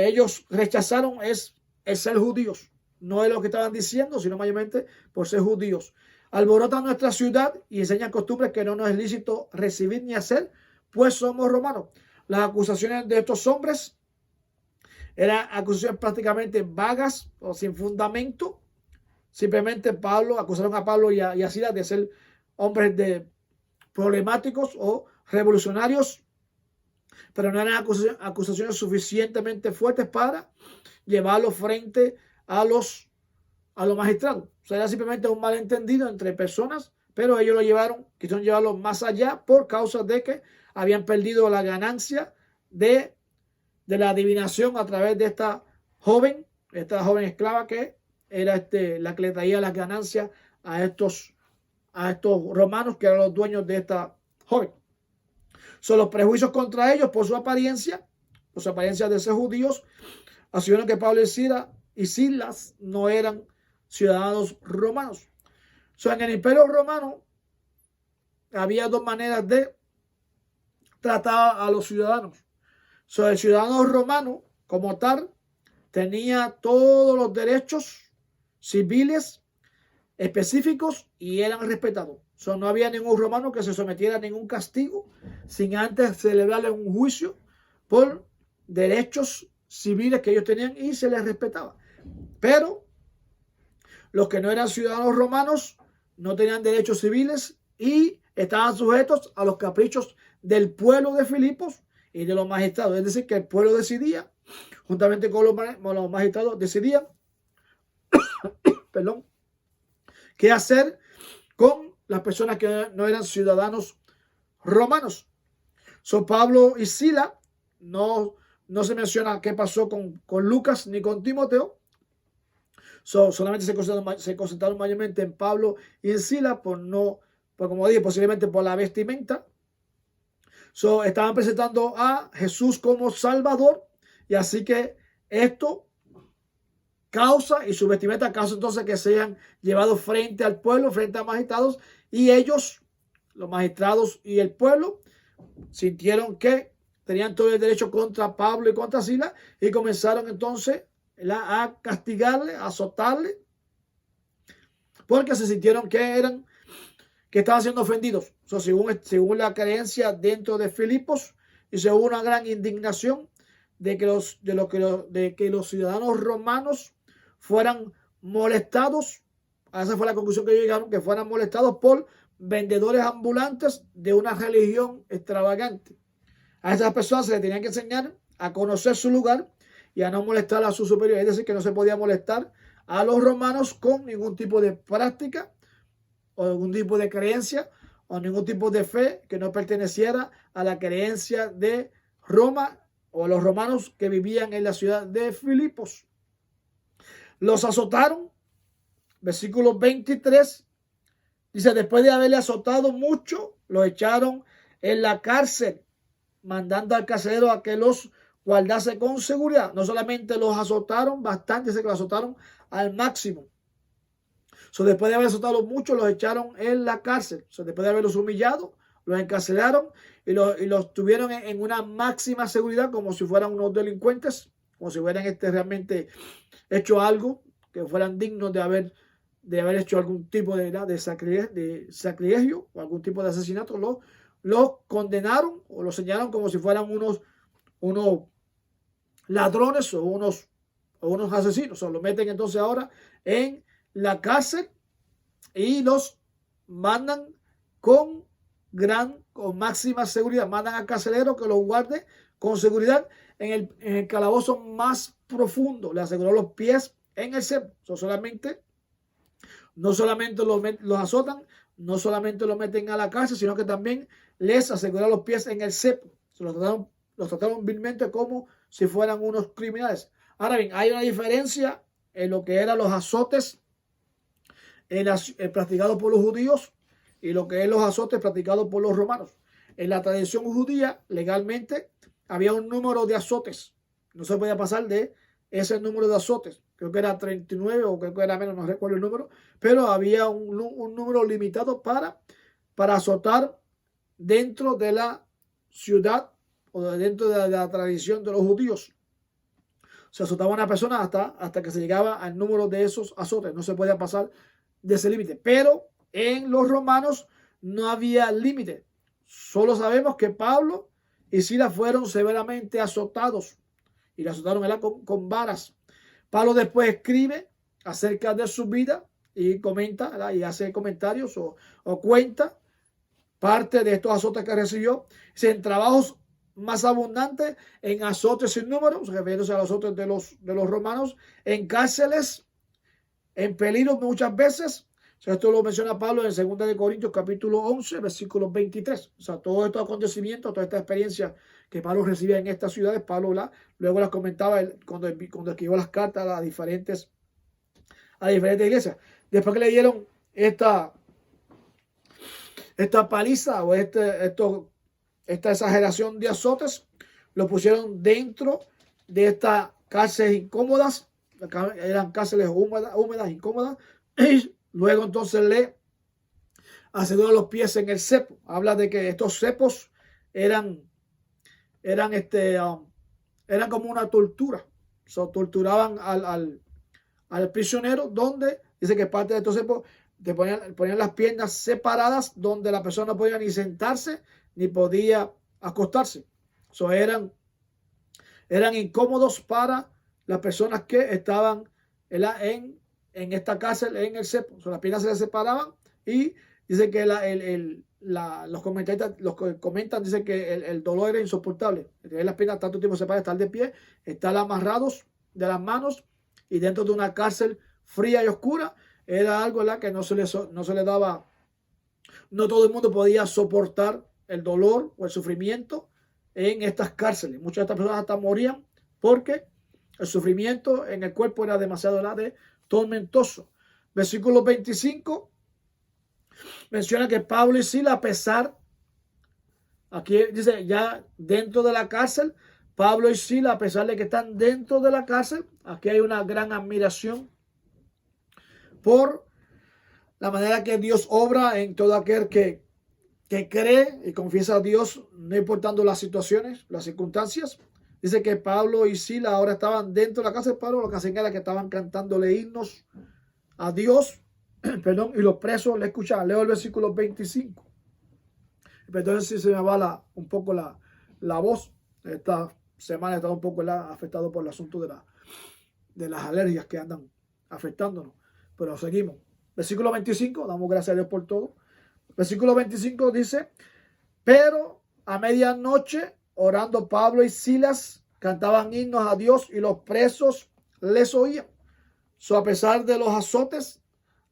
ellos rechazaron es el ser judíos. No es lo que estaban diciendo, sino mayormente por ser judíos. Alborotan nuestra ciudad y enseñan costumbres que no nos es lícito recibir ni hacer, pues somos romanos. Las acusaciones de estos hombres eran acusaciones prácticamente vagas o sin fundamento. Simplemente acusaron a Pablo y a Silas de ser hombres problemáticos o revolucionarios, pero no eran acusaciones suficientemente fuertes para llevarlos frente a los magistrados. Era simplemente un malentendido entre personas, pero ellos quisieron llevarlo más allá por causa de que habían perdido la ganancia de la adivinación a través de esta joven esclava que era la que le traía las ganancias a estos romanos, que eran los dueños de esta joven. Son los prejuicios contra ellos por su apariencia de ser judíos, asumieron que Pablo y Silas no eran ciudadanos romanos. En el Imperio Romano había dos maneras de tratar a los ciudadanos. El ciudadano romano, como tal, tenía todos los derechos civiles específicos y eran respetados. No había ningún romano que se sometiera a ningún castigo sin antes celebrarle un juicio por derechos civiles que ellos tenían, y se les respetaba. Pero los que no eran ciudadanos romanos no tenían derechos civiles y estaban sujetos a los caprichos del pueblo de Filipos y de los magistrados. Es decir, que el pueblo decidía, juntamente con los magistrados, decidían qué hacer con las personas que no eran ciudadanos romanos. Pablo y Silas, no se menciona qué pasó con Lucas ni con Timoteo. Solamente se concentraron mayormente en Pablo y en Silas, por como dije, posiblemente por la vestimenta. Estaban presentando a Jesús como Salvador, y así que esto causa, y su vestimenta causa entonces que sean llevados frente al pueblo, frente a magistrados, y ellos, los magistrados y el pueblo, sintieron que tenían todo el derecho contra Pablo y contra Silas, y comenzaron entonces a castigarle, a azotarle, porque se sintieron que estaban siendo ofendidos. Según la creencia dentro de Filipos, y según una gran indignación de que los ciudadanos romanos fueran molestados. Esa fue la conclusión que ellos llegaron, que fueran molestados por vendedores ambulantes de una religión extravagante. A esas personas se les tenían que enseñar a conocer su lugar y a no molestar a sus superiores. Es decir, que no se podía molestar a los romanos con ningún tipo de práctica o ningún tipo de creencia o ningún tipo de fe que no perteneciera a la creencia de Roma o los romanos que vivían en la ciudad de Filipos. Los azotaron. Versículo 23 dice: después de haberle azotado mucho, los echaron en la cárcel, mandando al carcelero a que los guardase con seguridad. No solamente los azotaron bastante, dice que los azotaron al máximo. Después de haber azotado mucho, los echaron en la cárcel. Después de haberlos humillado, los encarcelaron y los tuvieron en una máxima seguridad, como si fueran unos delincuentes, como si hubieran realmente hecho algo, que fueran dignos de haber hecho algún tipo de sacrilegio o algún tipo de asesinato. Los condenaron o los señalaron como si fueran unos ladrones o unos asesinos. Los meten entonces ahora en la cárcel y los mandan con máxima seguridad. Mandan al carcelero que los guarde con seguridad en el calabozo más profundo. Le aseguró los pies en el cepo. No solamente los azotan, no solamente los meten a la cárcel, sino que también les aseguró los pies en el cepo. Los trataron vilmente como si fueran unos criminales. Ahora bien, hay una diferencia en lo que eran los azotes practicados por los judíos y lo que es los azotes practicados por los romanos. En la tradición judía, legalmente, había un número de azotes. No se podía pasar de ese número de azotes. Creo que era 39 o creo que era menos, no recuerdo el número. Pero había un número limitado para azotar dentro de la ciudad o dentro de la tradición de los judíos. Se azotaba a una persona hasta que se llegaba al número de esos azotes. No se podía pasar de ese límite. Pero en los romanos no había límite. Solo sabemos que Pablo y Silas fueron severamente azotados y le azotaron con varas. Pablo después escribe acerca de su vida y comenta, ¿verdad? Y hace comentarios o cuenta parte de estos azotes que recibió. En trabajos más abundantes, en azotes sin número, refiriéndose a los azotes de los romanos, en cárceles, en peligro muchas veces. Esto lo menciona Pablo en 2 Corintios capítulo 11, versículo 23. Todos estos acontecimientos, toda esta experiencia que Pablo recibía en estas ciudades, Pablo luego las comentaba cuando escribió las cartas a diferentes iglesias. Después que le dieron esta paliza o esta exageración de azotes, lo pusieron dentro de estas cárceles incómodas. Eran cárceles húmedas, incómodas. Y luego entonces le aseguró los pies en el cepo. Habla de que estos cepos eran como una tortura. Torturaban al prisionero, donde dice que parte de estos cepos te ponían las piernas separadas, donde la persona no podía ni sentarse ni podía acostarse. Eran incómodos para las personas que estaban en esta cárcel, en el cepo. Las piernas se les separaban y dice que los comentan, dicen que el dolor era insoportable. Tener las piernas tanto tiempo separadas, estar de pie, estar amarrados de las manos y dentro de una cárcel fría y oscura, era algo, ¿verdad?, que no se le daba. No todo el mundo podía soportar el dolor o el sufrimiento en estas cárceles. Muchas de estas personas hasta morían porque el sufrimiento en el cuerpo era demasiado tormentoso. Versículo 25 menciona que Pablo y Silas, a pesar, aquí dice ya dentro de la cárcel, Pablo y Silas, a pesar de que están dentro de la cárcel, aquí hay una gran admiración por la manera que Dios obra en todo aquel que cree y confiesa a Dios, no importando las situaciones, las circunstancias. Dice que Pablo y Silas ahora estaban dentro de la cárcel. Pablo lo que hacen era que estaban cantándole himnos a Dios, perdón, y los presos le escuchaban. Leo el versículo 25. Perdón si se me va un poco la voz. Esta semana he estado un poco afectado por el asunto de las alergias que andan afectándonos. Pero seguimos. Versículo 25, damos gracias a Dios por todo. Versículo 25 dice: pero a medianoche, orando Pablo y Silas, cantaban himnos a Dios y los presos les oían. A pesar de los azotes,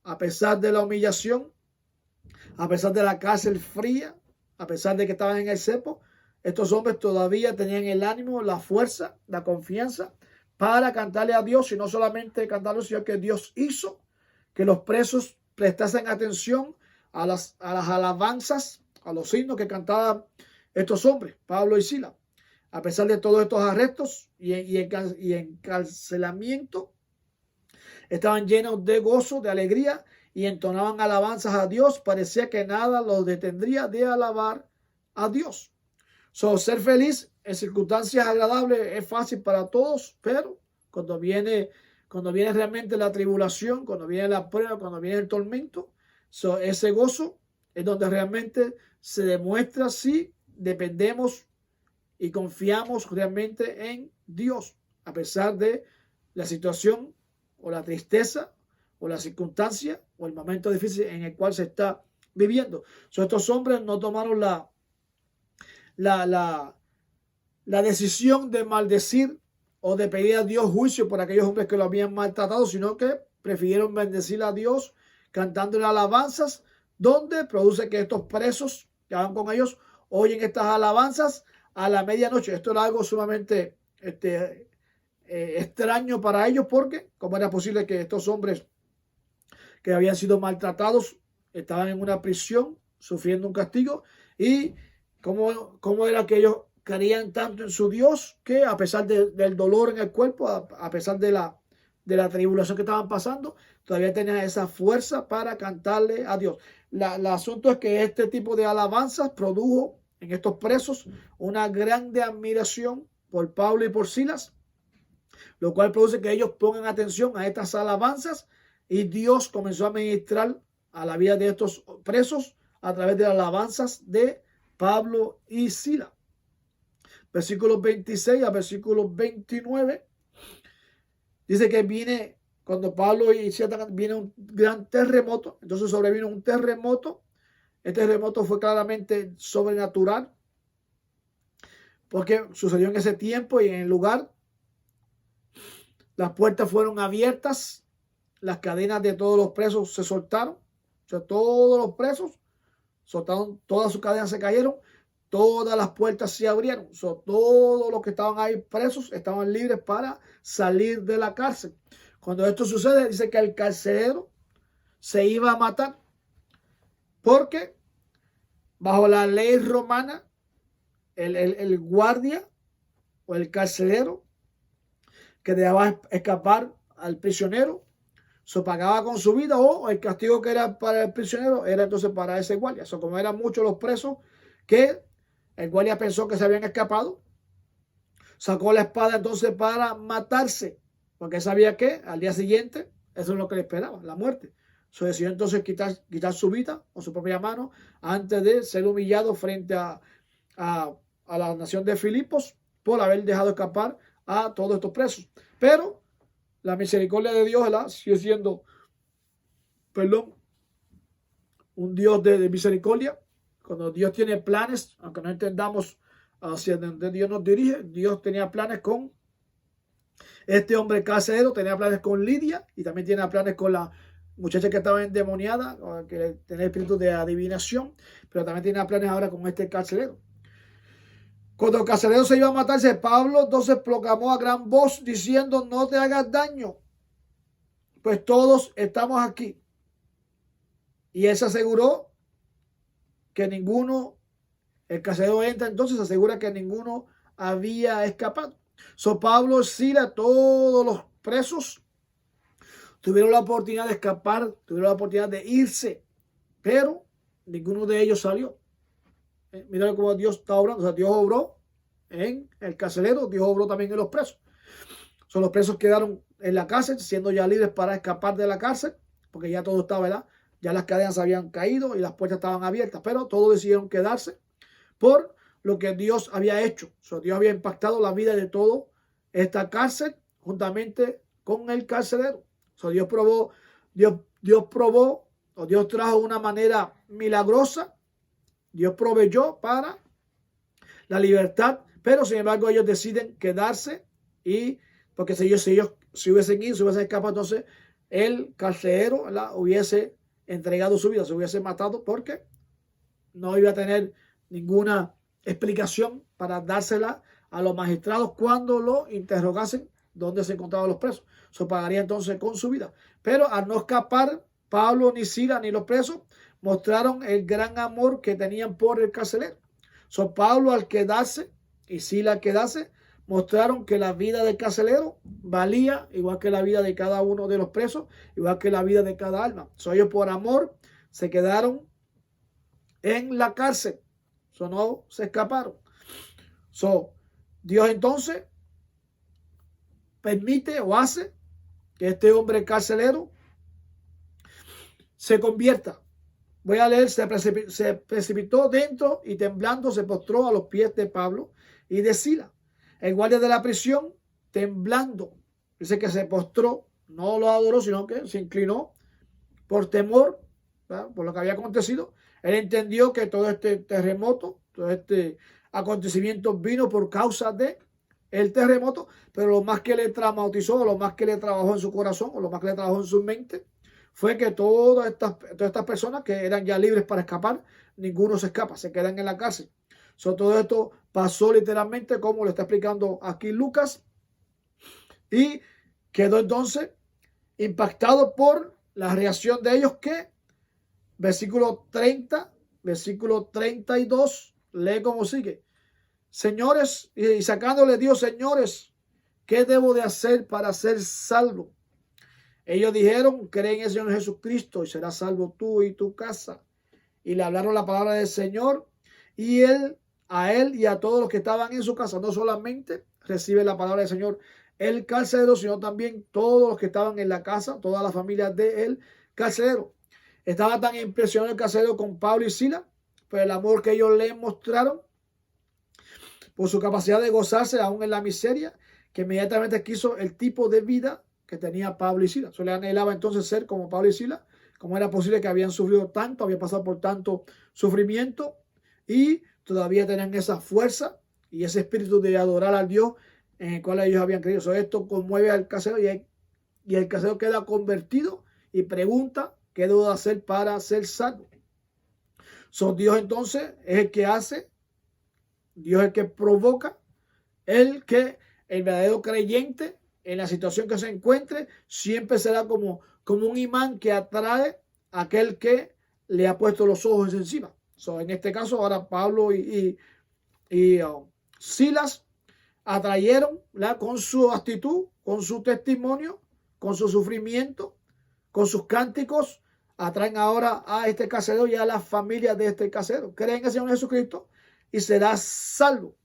a pesar de la humillación, a pesar de la cárcel fría, a pesar de que estaban en el cepo, estos hombres todavía tenían el ánimo, la fuerza, la confianza para cantarle a Dios, y no solamente cantarlo, sino que Dios hizo que los presos prestasen atención a las alabanzas, a los himnos que cantaban estos hombres, Pablo y Silas. A pesar de todos estos arrestos y encarcelamiento, estaban llenos de gozo, de alegría y entonaban alabanzas a Dios. Parecía que nada los detendría de alabar a Dios. Ser feliz en circunstancias agradables es fácil para todos, pero cuando viene realmente la tribulación, cuando viene la prueba, cuando viene el tormento, ese gozo es donde realmente se demuestra si dependemos y confiamos realmente en Dios, a pesar de la situación o la tristeza o la circunstancia o el momento difícil en el cual se está viviendo. Estos hombres no tomaron la decisión de maldecir o de pedir a Dios juicio por aquellos hombres que lo habían maltratado, sino que prefirieron bendecir a Dios cantándole alabanzas, donde produce que estos presos que van con ellos oyen estas alabanzas a la medianoche. Esto era algo sumamente extraño para ellos, porque ¿cómo era posible que estos hombres que habían sido maltratados estaban en una prisión sufriendo un castigo? Y cómo era que ellos creían tanto en su Dios que a pesar del dolor en el cuerpo, a pesar de la tribulación que estaban pasando, todavía tenían esa fuerza para cantarle a Dios. El asunto es que este tipo de alabanzas produjo en estos presos una grande admiración por Pablo y por Silas, lo cual produce que ellos pongan atención a estas alabanzas, y Dios comenzó a ministrar a la vida de estos presos a través de las alabanzas de Pablo y Silas. Versículos 26 a versículos 29 dice que cuando Pablo y Silas viene un gran terremoto. Entonces sobrevino un terremoto. Este terremoto fue claramente sobrenatural, porque sucedió en ese tiempo y en el lugar. Las puertas fueron abiertas, las cadenas de todos los presos se soltaron. O sea, todos los presos soltaron, todas sus cadenas se cayeron, todas las puertas se abrieron. Todos los que estaban ahí presos estaban libres para salir de la cárcel. Cuando esto sucede, dice que el carcelero se iba a matar, porque bajo la ley romana, el guardia o el carcelero que dejaba escapar al prisionero pagaba con su vida, o el castigo que era para el prisionero era entonces para ese guardia. Como eran muchos los presos que el guardia pensó que se habían escapado, sacó la espada entonces para matarse, porque sabía que al día siguiente eso es lo que le esperaba, la muerte. Decidió entonces quitar su vida con su propia mano antes de ser humillado frente a la nación de Filipos por haber dejado escapar a todos estos presos. Pero la misericordia de Dios, ¿verdad?, sigue siendo, un Dios de misericordia. Cuando Dios tiene planes, aunque no entendamos hacia donde Dios nos dirige, Dios tenía planes con este hombre carcelero, tenía planes con Lidia, y también tiene planes con la muchacha que estaba endemoniada, que tenía espíritu de adivinación, pero también tiene planes ahora con este carcelero. Cuando el carcelero se iba a matarse, Pablo entonces proclamó a gran voz diciendo: no te hagas daño, pues todos estamos aquí. Y él se aseguró que ninguno, el carcelero entra entonces, se asegura que ninguno había escapado. Pablo, Silas, todos los presos tuvieron la oportunidad de escapar, tuvieron la oportunidad de irse, pero ninguno de ellos salió. Mira cómo Dios está obrando. O sea, Dios obró en el carcelero, Dios obró también en los presos. Los presos quedaron en la cárcel, siendo ya libres para escapar de la cárcel, porque ya todo estaba, ¿verdad? Ya las cadenas habían caído y las puertas estaban abiertas, pero todos decidieron quedarse por lo que Dios había hecho. Dios había impactado la vida de toda esta cárcel juntamente con el carcelero. Dios trajo una manera milagrosa. Dios proveyó para la libertad, pero sin embargo ellos deciden quedarse, y porque si ellos se hubiesen ido, se hubiesen escapado, entonces el carcelero, ¿verdad?, hubiese entregado su vida, se hubiese matado, porque no iba a tener ninguna explicación para dársela a los magistrados cuando lo interrogasen dónde se encontraban los presos. Pagaría entonces con su vida. Pero al no escapar, Pablo, ni Silas, ni los presos mostraron el gran amor que tenían por el carcelero. Pablo, al quedarse, y Silas al quedarse, mostraron que la vida del carcelero valía igual que la vida de cada uno de los presos, igual que la vida de cada alma. Ellos por amor se quedaron en la cárcel. No se escaparon. Dios entonces permite o hace que este hombre carcelero se convierta. Voy a leer, se precipitó dentro y temblando se postró a los pies de Pablo y de Silas. El guardia de la prisión, temblando, dice que se postró, no lo adoró, sino que se inclinó por temor, ¿verdad?, por lo que había acontecido. Él entendió que todo este terremoto, todo este acontecimiento vino por causa de el terremoto, pero lo más que le traumatizó, lo más que le trabajó en su corazón, o lo más que le trabajó en su mente, fue que todas estas personas que eran ya libres para escapar, ninguno se escapa, se quedan en la cárcel. Todo esto pasó literalmente como lo está explicando aquí Lucas, y quedó entonces impactado por la reacción de ellos, que versículo 30, versículo 32, lee como sigue. Señores, y sacándole Dios, señores, ¿qué debo de hacer para ser salvo? Ellos dijeron, cree en el Señor Jesucristo y serás salvo tú y tu casa. Y le hablaron la palabra del Señor, y a él y a todos los que estaban en su casa. No solamente recibe la palabra del Señor el carcelero, sino también todos los que estaban en la casa, toda la familia del carcelero. Estaba tan impresionado el carcelero con Pablo y Silas por el amor que ellos le mostraron, por su capacidad de gozarse aún en la miseria, que inmediatamente quiso el tipo de vida que tenía Pablo y Silas. Le anhelaba entonces ser como Pablo y Silas. ¿Cómo era posible que habían sufrido tanto, habían pasado por tanto sufrimiento y todavía tenían esa fuerza y ese espíritu de adorar al Dios en el cual ellos habían creído? Esto conmueve al carcelero, y el carcelero queda convertido y pregunta qué debo hacer para ser salvo. Dios entonces es el que hace, Dios es el que provoca, el verdadero creyente en la situación que se encuentre siempre será como un imán que atrae a aquel que le ha puesto los ojos encima. En este caso ahora Pablo y Silas atrayeron, ¿verdad?, con su actitud, con su testimonio, con su sufrimiento, con sus cánticos, atraen ahora a este carcelero y a la familia de este carcelero. Creen en el Señor Jesucristo y será salvo.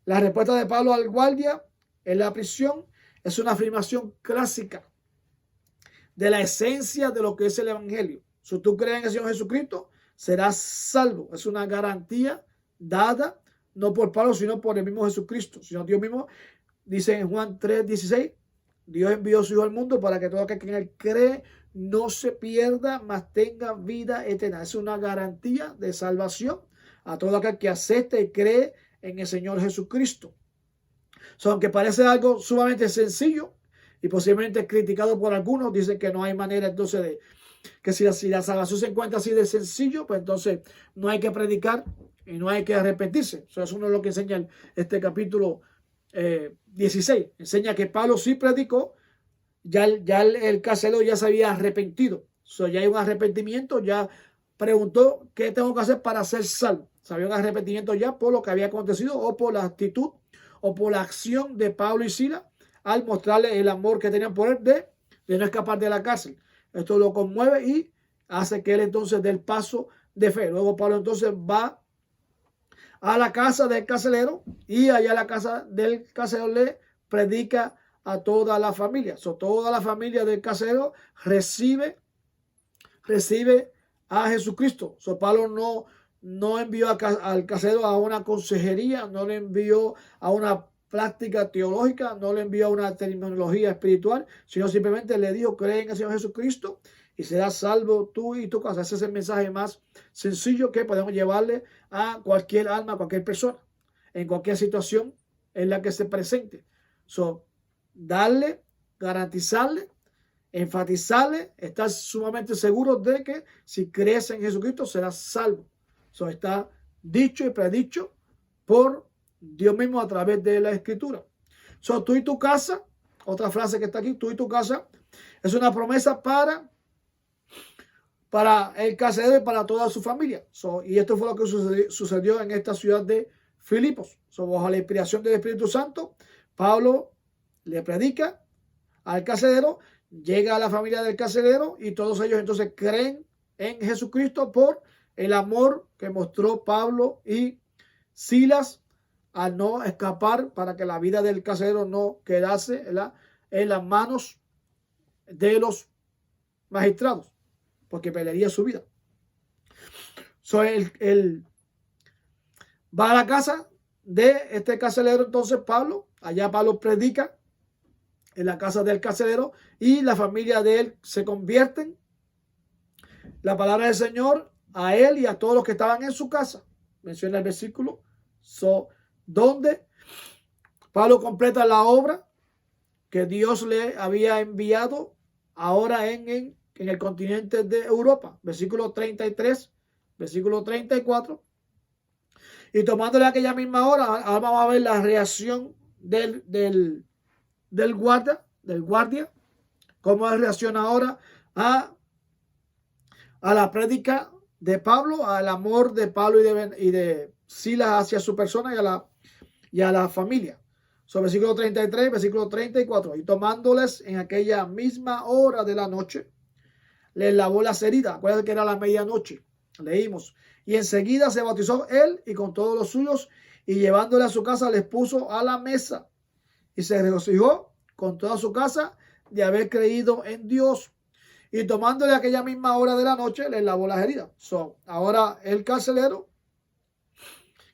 La respuesta de Pablo al guardia en la prisión es una afirmación clásica de la esencia de lo que es el evangelio. Si tú crees en el Señor Jesucristo, serás salvo. Es una garantía dada no por Pablo, sino por el mismo Jesucristo. Sino Dios mismo dice en Juan 3:16, Dios envió a su Hijo al mundo para que todo aquel que en él cree no se pierda, mas tenga vida eterna. Es una garantía de salvación a todo aquel que acepta y cree en el Señor Jesucristo. Aunque parece algo sumamente sencillo y posiblemente criticado por algunos, dicen que no hay manera entonces de que si la salvación se encuentra así de sencillo, pues entonces no hay que predicar y no hay que arrepentirse. Eso es uno de lo que enseña este capítulo 16. Enseña que Pablo sí predicó, ya el carcelero ya se había arrepentido. Ya hay un arrepentimiento, ya preguntó qué tengo que hacer para ser salvo. Había un arrepentimiento ya por lo que había acontecido o por la actitud o por la acción de Pablo y Silas al mostrarle el amor que tenían por él de no escapar de la cárcel. Esto lo conmueve y hace que él entonces dé el paso de fe. Luego Pablo entonces va a la casa del carcelero y allá en la casa del carcelero le predica a toda la familia. Toda la familia del carcelero recibe a Jesucristo. Pablo no envió al carcelero a una consejería, no le envió a una práctica teológica, no le envió a una terminología espiritual, sino simplemente le dijo, cree en el Señor Jesucristo y serás salvo tú y tu casa. Ese es el mensaje más sencillo que podemos llevarle a cualquier alma, a cualquier persona, en cualquier situación en la que se presente. Darle, garantizarle, enfatizarle, estar sumamente seguro de que si crees en Jesucristo serás salvo. Está dicho y predicho por Dios mismo a través de la Escritura. Tú y tu casa, otra frase que está aquí, tú y tu casa, es una promesa para el carcelero y para toda su familia. Y esto fue lo que sucedió en esta ciudad de Filipos. Bajo la inspiración del Espíritu Santo, Pablo le predica al carcelero, llega a la familia del carcelero y todos ellos entonces creen en Jesucristo por el amor que mostró Pablo y Silas al no escapar, para que la vida del carcelero no quedase en las manos de los magistrados, porque perdería su vida. Él va a la casa de este carcelero, entonces Pablo, allá Pablo predica en la casa del carcelero y la familia de él se convierten. La palabra del Señor a él y a todos los que estaban en su casa. Menciona el versículo donde Pablo completa la obra que Dios le había enviado ahora en el continente de Europa. Versículo 33, versículo 34. Y tomándole aquella misma hora, ahora vamos a ver la reacción del guardia, cómo él reacciona ahora a la prédica de Pablo, al amor de Pablo y de Silas hacia su persona y a la familia. Versículo 33, versículo 34. Y tomándoles en aquella misma hora de la noche, les lavó las heridas. Acuérdense que era la medianoche. Leímos. Y enseguida se bautizó él y con todos los suyos, y llevándole a su casa les puso a la mesa. Y se regocijó con toda su casa de haber creído en Dios. Y tomándole aquella misma hora de la noche, les lavó las heridas. Ahora el carcelero,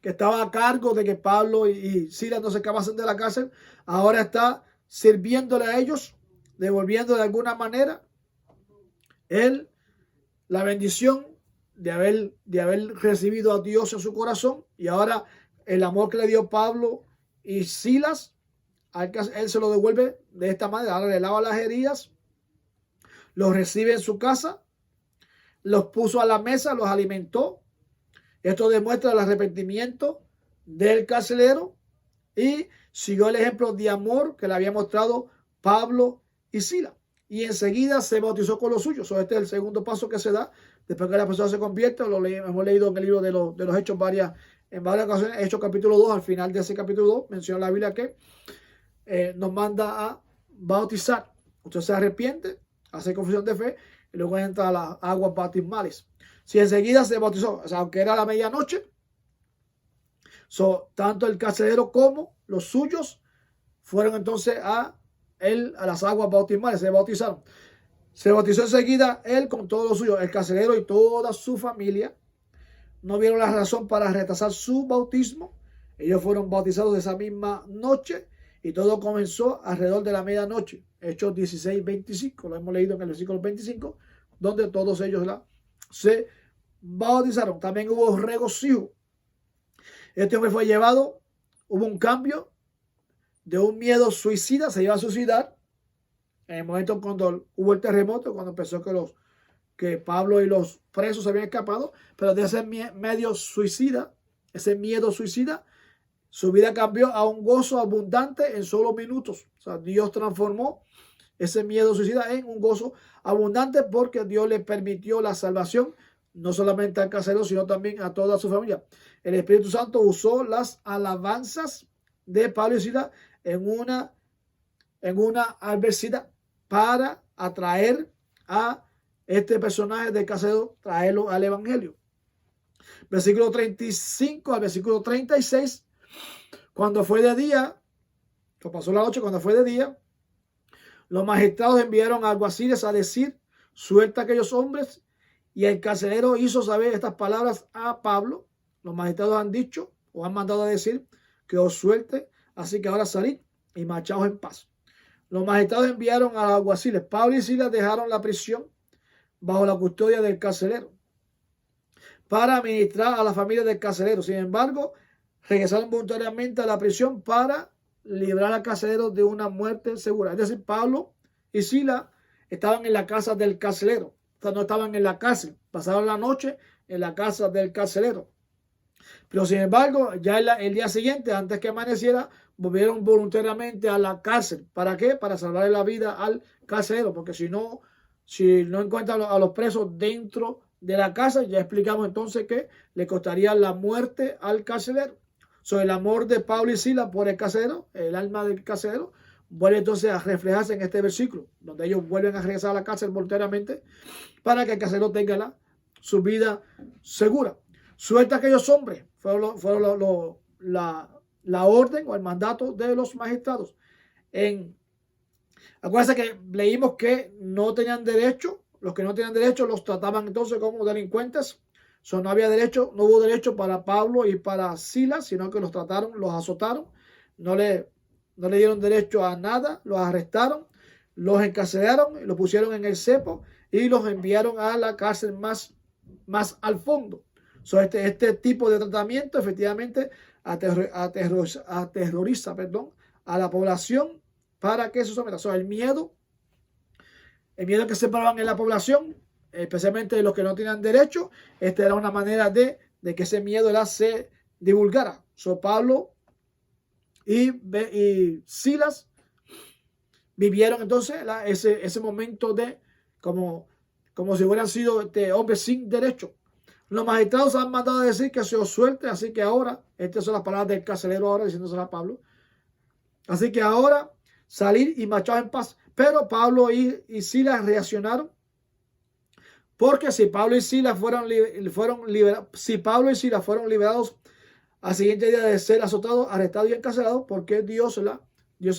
que estaba a cargo de que Pablo y Silas no se escapasen de la cárcel, ahora está sirviéndole a ellos, devolviendo de alguna manera la bendición de haber recibido a Dios en su corazón, y ahora el amor que le dio Pablo y Silas, él se lo devuelve de esta manera. Ahora le lava las heridas, los recibe en su casa, los puso a la mesa, los alimentó. Esto demuestra el arrepentimiento del carcelero y siguió el ejemplo de amor que le había mostrado Pablo y Silas. Y enseguida se bautizó con los suyos. Este es el segundo paso que se da después que la persona se convierte. Hemos leído en el libro de los Hechos en varias ocasiones. Hechos capítulo 2, al final de ese capítulo 2, menciona la Biblia que nos manda a bautizar. Usted se arrepiente, hace confesión de fe y luego entra a las aguas bautismales. Si enseguida se bautizó, aunque era la medianoche, tanto el carcelero como los suyos fueron entonces a las aguas bautismales, se bautizaron. Se bautizó enseguida él con todos los suyos. El carcelero y toda su familia no vieron la razón para retrasar su bautismo. Ellos fueron bautizados esa misma noche y todo comenzó alrededor de la medianoche. Hechos 16, 25, lo hemos leído en el versículo 25, donde todos ellos se bautizaron. También hubo regocijo. Este hombre fue llevado, hubo un cambio de un miedo suicida, se iba a suicidar en el momento cuando hubo el terremoto, cuando empezó que Pablo y los presos se habían escapado, pero de ese miedo suicida, su vida cambió a un gozo abundante en solo minutos. Dios transformó ese miedo suicida en un gozo abundante porque Dios le permitió la salvación, no solamente al carcelero, sino también a toda su familia. El Espíritu Santo usó las alabanzas de Pablo y Silas en una adversidad para atraer a este personaje del carcelero, traerlo al evangelio. Versículo 35 al versículo 36. Cuando fue de día, pasó la noche, cuando fue de día, los magistrados enviaron a alguaciles a decir: suelta a aquellos hombres. Y el carcelero hizo saber estas palabras a Pablo. Los magistrados han dicho o han mandado a decir que os suelte, así que ahora salid y marchaos en paz. Los magistrados enviaron a los alguaciles. Pablo y Silas dejaron la prisión bajo la custodia del carcelero para administrar a la familia del carcelero. Sin embargo, regresaron voluntariamente a la prisión para librar al carcelero de una muerte segura. Es decir, Pablo y Silas estaban en la casa del carcelero. No estaban en la cárcel. Pasaron la noche en la casa del carcelero. Pero sin embargo, ya el día siguiente, antes que amaneciera, volvieron voluntariamente a la cárcel. ¿Para qué? Para salvarle la vida al carcelero. Porque si no encuentran a los presos dentro de la casa, ya explicamos entonces que le costaría la muerte al carcelero. So, el amor de Pablo y Silas por el carcelero, el alma del carcelero, vuelve entonces a reflejarse en este versículo, donde ellos vuelven a regresar a la cárcel voluntariamente para que el carcelero tenga su vida segura. Suelta a aquellos hombres, fueron la orden o el mandato de los magistrados. Acuérdense que leímos que no tenían derecho, los que no tenían derecho los trataban entonces como delincuentes. No había derecho, no hubo derecho para Pablo y para Silas, sino que los trataron, los azotaron, no le dieron derecho a nada, los arrestaron, los encarcelaron, los pusieron en el cepo y los enviaron a la cárcel más al fondo. Este tipo de tratamiento efectivamente aterroriza a la población para que se someta. El miedo que separaban en la población, especialmente los que no tenían derecho, esta era una manera de que ese miedo se divulgara. Pablo y Silas vivieron entonces ese momento de como si hubieran sido hombres sin derecho. Los magistrados han mandado a decir que se os suelte, así que ahora, estas son las palabras del carcelero ahora diciéndose a Pablo, así que ahora salir y marchar en paz. Pero Pablo y Silas reaccionaron, porque si Pablo y Silas fueron liberados al siguiente día de ser azotados, arrestados y encarcelados, porque Dios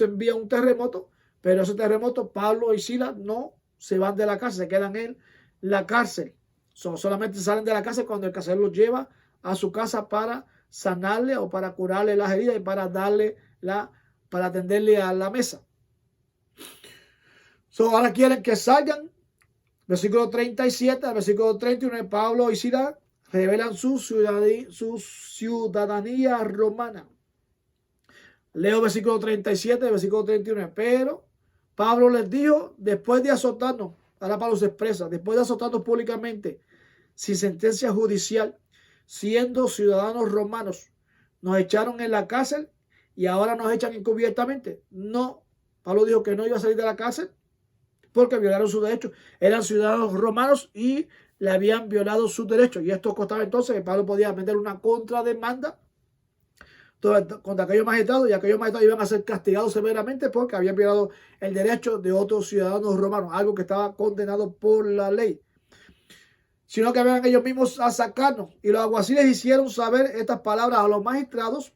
envía un terremoto, pero ese terremoto, Pablo y Silas no se van de la cárcel, se quedan en la cárcel. Solamente salen de la cárcel cuando el carcelero los lleva a su casa para sanarle o para curarle las heridas y para atenderle a la mesa. Ahora quieren que salgan. Versículo 37 al versículo 31, Pablo y Silas revelan su ciudadanía romana. Leo versículo 37, versículo 31. Pero Pablo les dijo, después de azotarnos, ahora Pablo se expresa, después de azotarnos públicamente, sin sentencia judicial, siendo ciudadanos romanos, nos echaron en la cárcel y ahora nos echan encubiertamente. No, Pablo dijo que no iba a salir de la cárcel porque violaron sus derechos. Eran ciudadanos romanos y le habían violado sus derechos. Y esto costaba entonces que Pablo podía meter una contrademanda contra aquellos magistrados, y aquellos magistrados iban a ser castigados severamente porque habían violado el derecho de otros ciudadanos romanos, algo que estaba condenado por la ley. Sino que vengan ellos mismos a sacarnos. Y los alguaciles hicieron saber estas palabras a los magistrados.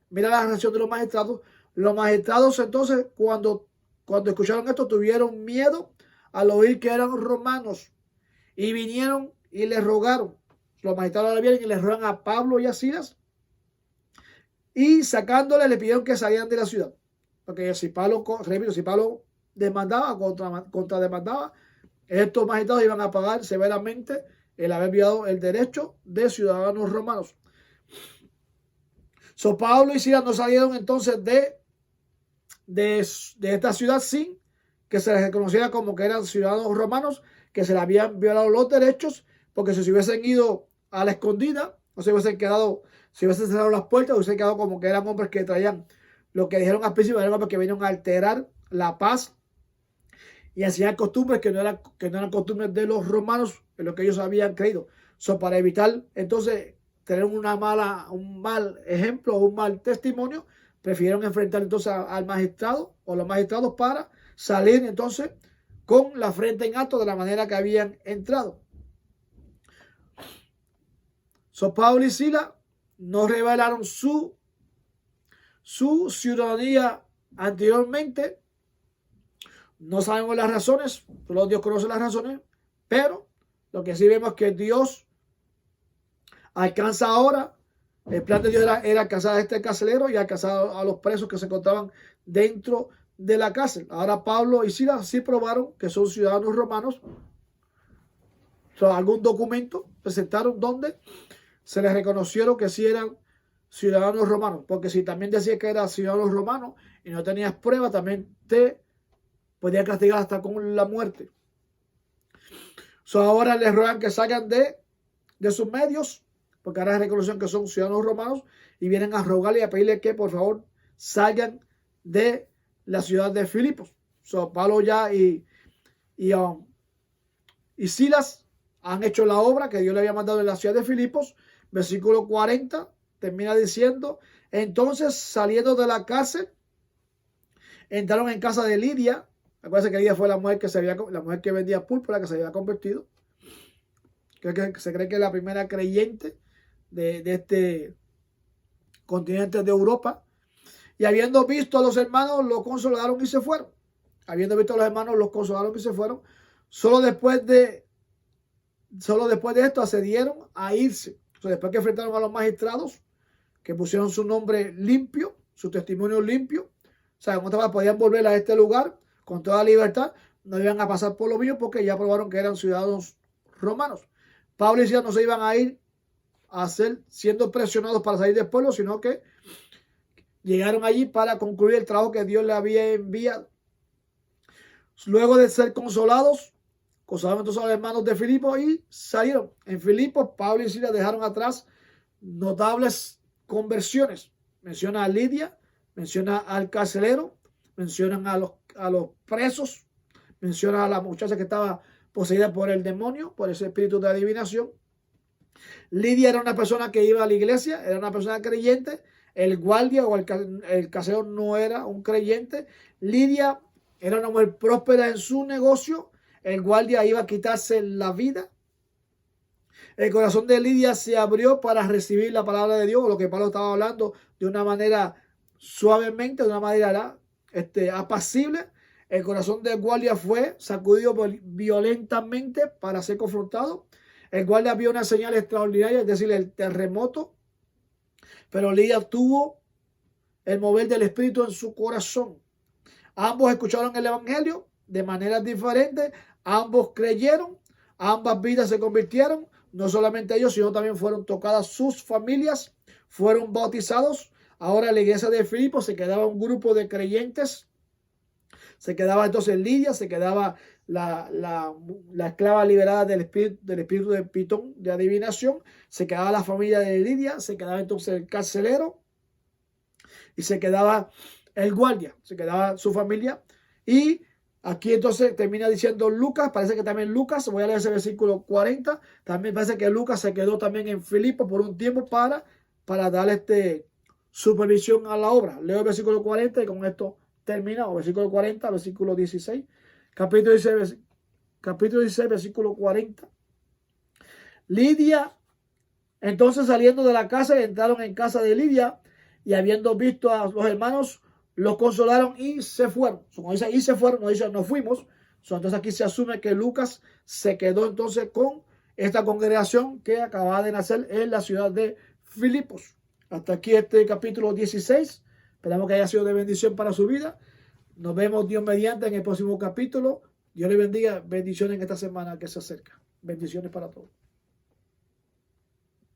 Mira la reacción de los magistrados. Los magistrados entonces cuando escucharon esto tuvieron miedo al oír que eran romanos y vinieron y les rogaron. Los magistrados ahora vienen y les rogan a Pablo y a Silas y sacándole le pidieron que salieran de la ciudad. Porque si Pablo demandaba, contrademandaba, estos magistrados iban a pagar severamente el haber violado el derecho de ciudadanos romanos. Pablo y Silas no salieron entonces de esta ciudad sin que se les reconociera como que eran ciudadanos romanos, que se les habían violado los derechos, porque si se hubiesen ido a la escondida, o se hubiesen cerrado las puertas, hubiesen quedado como que eran hombres que traían lo que dijeron al principio, eran hombres que vinieron a alterar la paz y hacían costumbres que no eran costumbres de los romanos, en lo que ellos habían creído. Para evitar entonces tener un mal ejemplo o un mal testimonio, prefirieron enfrentar entonces al magistrado o los magistrados para salir entonces con la frente en alto de la manera que habían entrado. Pablo y Silas no revelaron su ciudadanía anteriormente. No sabemos las razones, solo Dios conoce las razones, pero lo que sí vemos es que Dios alcanza ahora. El plan de Dios era alcanzar a este carcelero y alcanzar a los presos que se encontraban dentro de la cárcel. Ahora Pablo y Silas sí probaron que son ciudadanos romanos. Algún documento presentaron donde se les reconocieron que sí eran ciudadanos romanos. Porque si también decía que era ciudadanos romanos y no tenías pruebas, también te podía castigar hasta con la muerte. Ahora les ruegan que salgan de sus medios, porque ahora reconocen que son ciudadanos romanos y vienen a rogarle y a pedirle que por favor salgan de la ciudad de Filipos. Pablo ya y Silas han hecho la obra que Dios le había mandado en la ciudad de Filipos. Versículo 40 termina diciendo, entonces saliendo de la cárcel, entraron en casa de Lidia. Acuérdense que Lidia fue la mujer que vendía púrpura, que se había convertido. Se cree que es la primera creyente de este continente de Europa. Y habiendo visto a los hermanos, los consolaron y se fueron. Habiendo visto a los hermanos, los consolaron y se fueron. Solo después de esto accedieron a irse. O sea, después que enfrentaron a los magistrados, que pusieron su nombre limpio, su testimonio limpio. O sea, en otra manera podían volver a este lugar con toda libertad. No iban a pasar por lo mismo porque ya probaron que eran ciudadanos romanos. Pablo y Silas no se iban a ir a ser siendo presionados para salir del pueblo, sino que llegaron allí para concluir el trabajo que Dios le había enviado. Luego de ser consolaron entonces a los hermanos de Filipos y salieron. En Filipos, Pablo y Silas dejaron atrás notables conversiones. Menciona a Lidia, menciona al carcelero, mencionan a los presos, menciona a la muchacha que estaba poseída por el demonio, por ese espíritu de adivinación. Lidia era una persona que iba a la iglesia, era una persona creyente. El guardia o el casero no era un creyente. Lidia era una mujer próspera en su negocio. El guardia iba a quitarse la vida. El corazón de Lidia se abrió para recibir la palabra de Dios, lo que Pablo estaba hablando de una manera suavemente, de una manera apacible. El corazón del guardia fue sacudido violentamente para ser confrontado. El guardia vio una señal extraordinaria, es decir, el terremoto. Pero Lidia tuvo el mover del Espíritu en su corazón. Ambos escucharon el Evangelio de maneras diferentes. Ambos creyeron. Ambas vidas se convirtieron. No solamente ellos, sino también fueron tocadas sus familias. Fueron bautizados. Ahora en la iglesia de Filipos se quedaba un grupo de creyentes. Se quedaba entonces Lidia, se quedaba la esclava liberada del espíritu de Pitón, de adivinación. Se quedaba la familia de Lidia, se quedaba entonces el carcelero y se quedaba el guardia, se quedaba su familia. Y aquí entonces termina diciendo Lucas, parece que también Lucas, voy a leer ese versículo 40, también parece que Lucas se quedó también en Filipos por un tiempo para darle supervisión a la obra. Leo el versículo 40 y con esto termina, o versículo 40, versículo 16, capítulo 16, versículo 40. Lidia, entonces saliendo de la casa, entraron en casa de Lidia y habiendo visto a los hermanos, los consolaron y se fueron. Cuando dice y se fueron, no dice nos fuimos. Entonces aquí se asume que Lucas se quedó entonces con esta congregación que acababa de nacer en la ciudad de Filipos. Hasta aquí este capítulo 16. Esperamos que haya sido de bendición para su vida. Nos vemos Dios mediante en el próximo capítulo. Dios le bendiga. Bendiciones en esta semana que se acerca. Bendiciones para todos.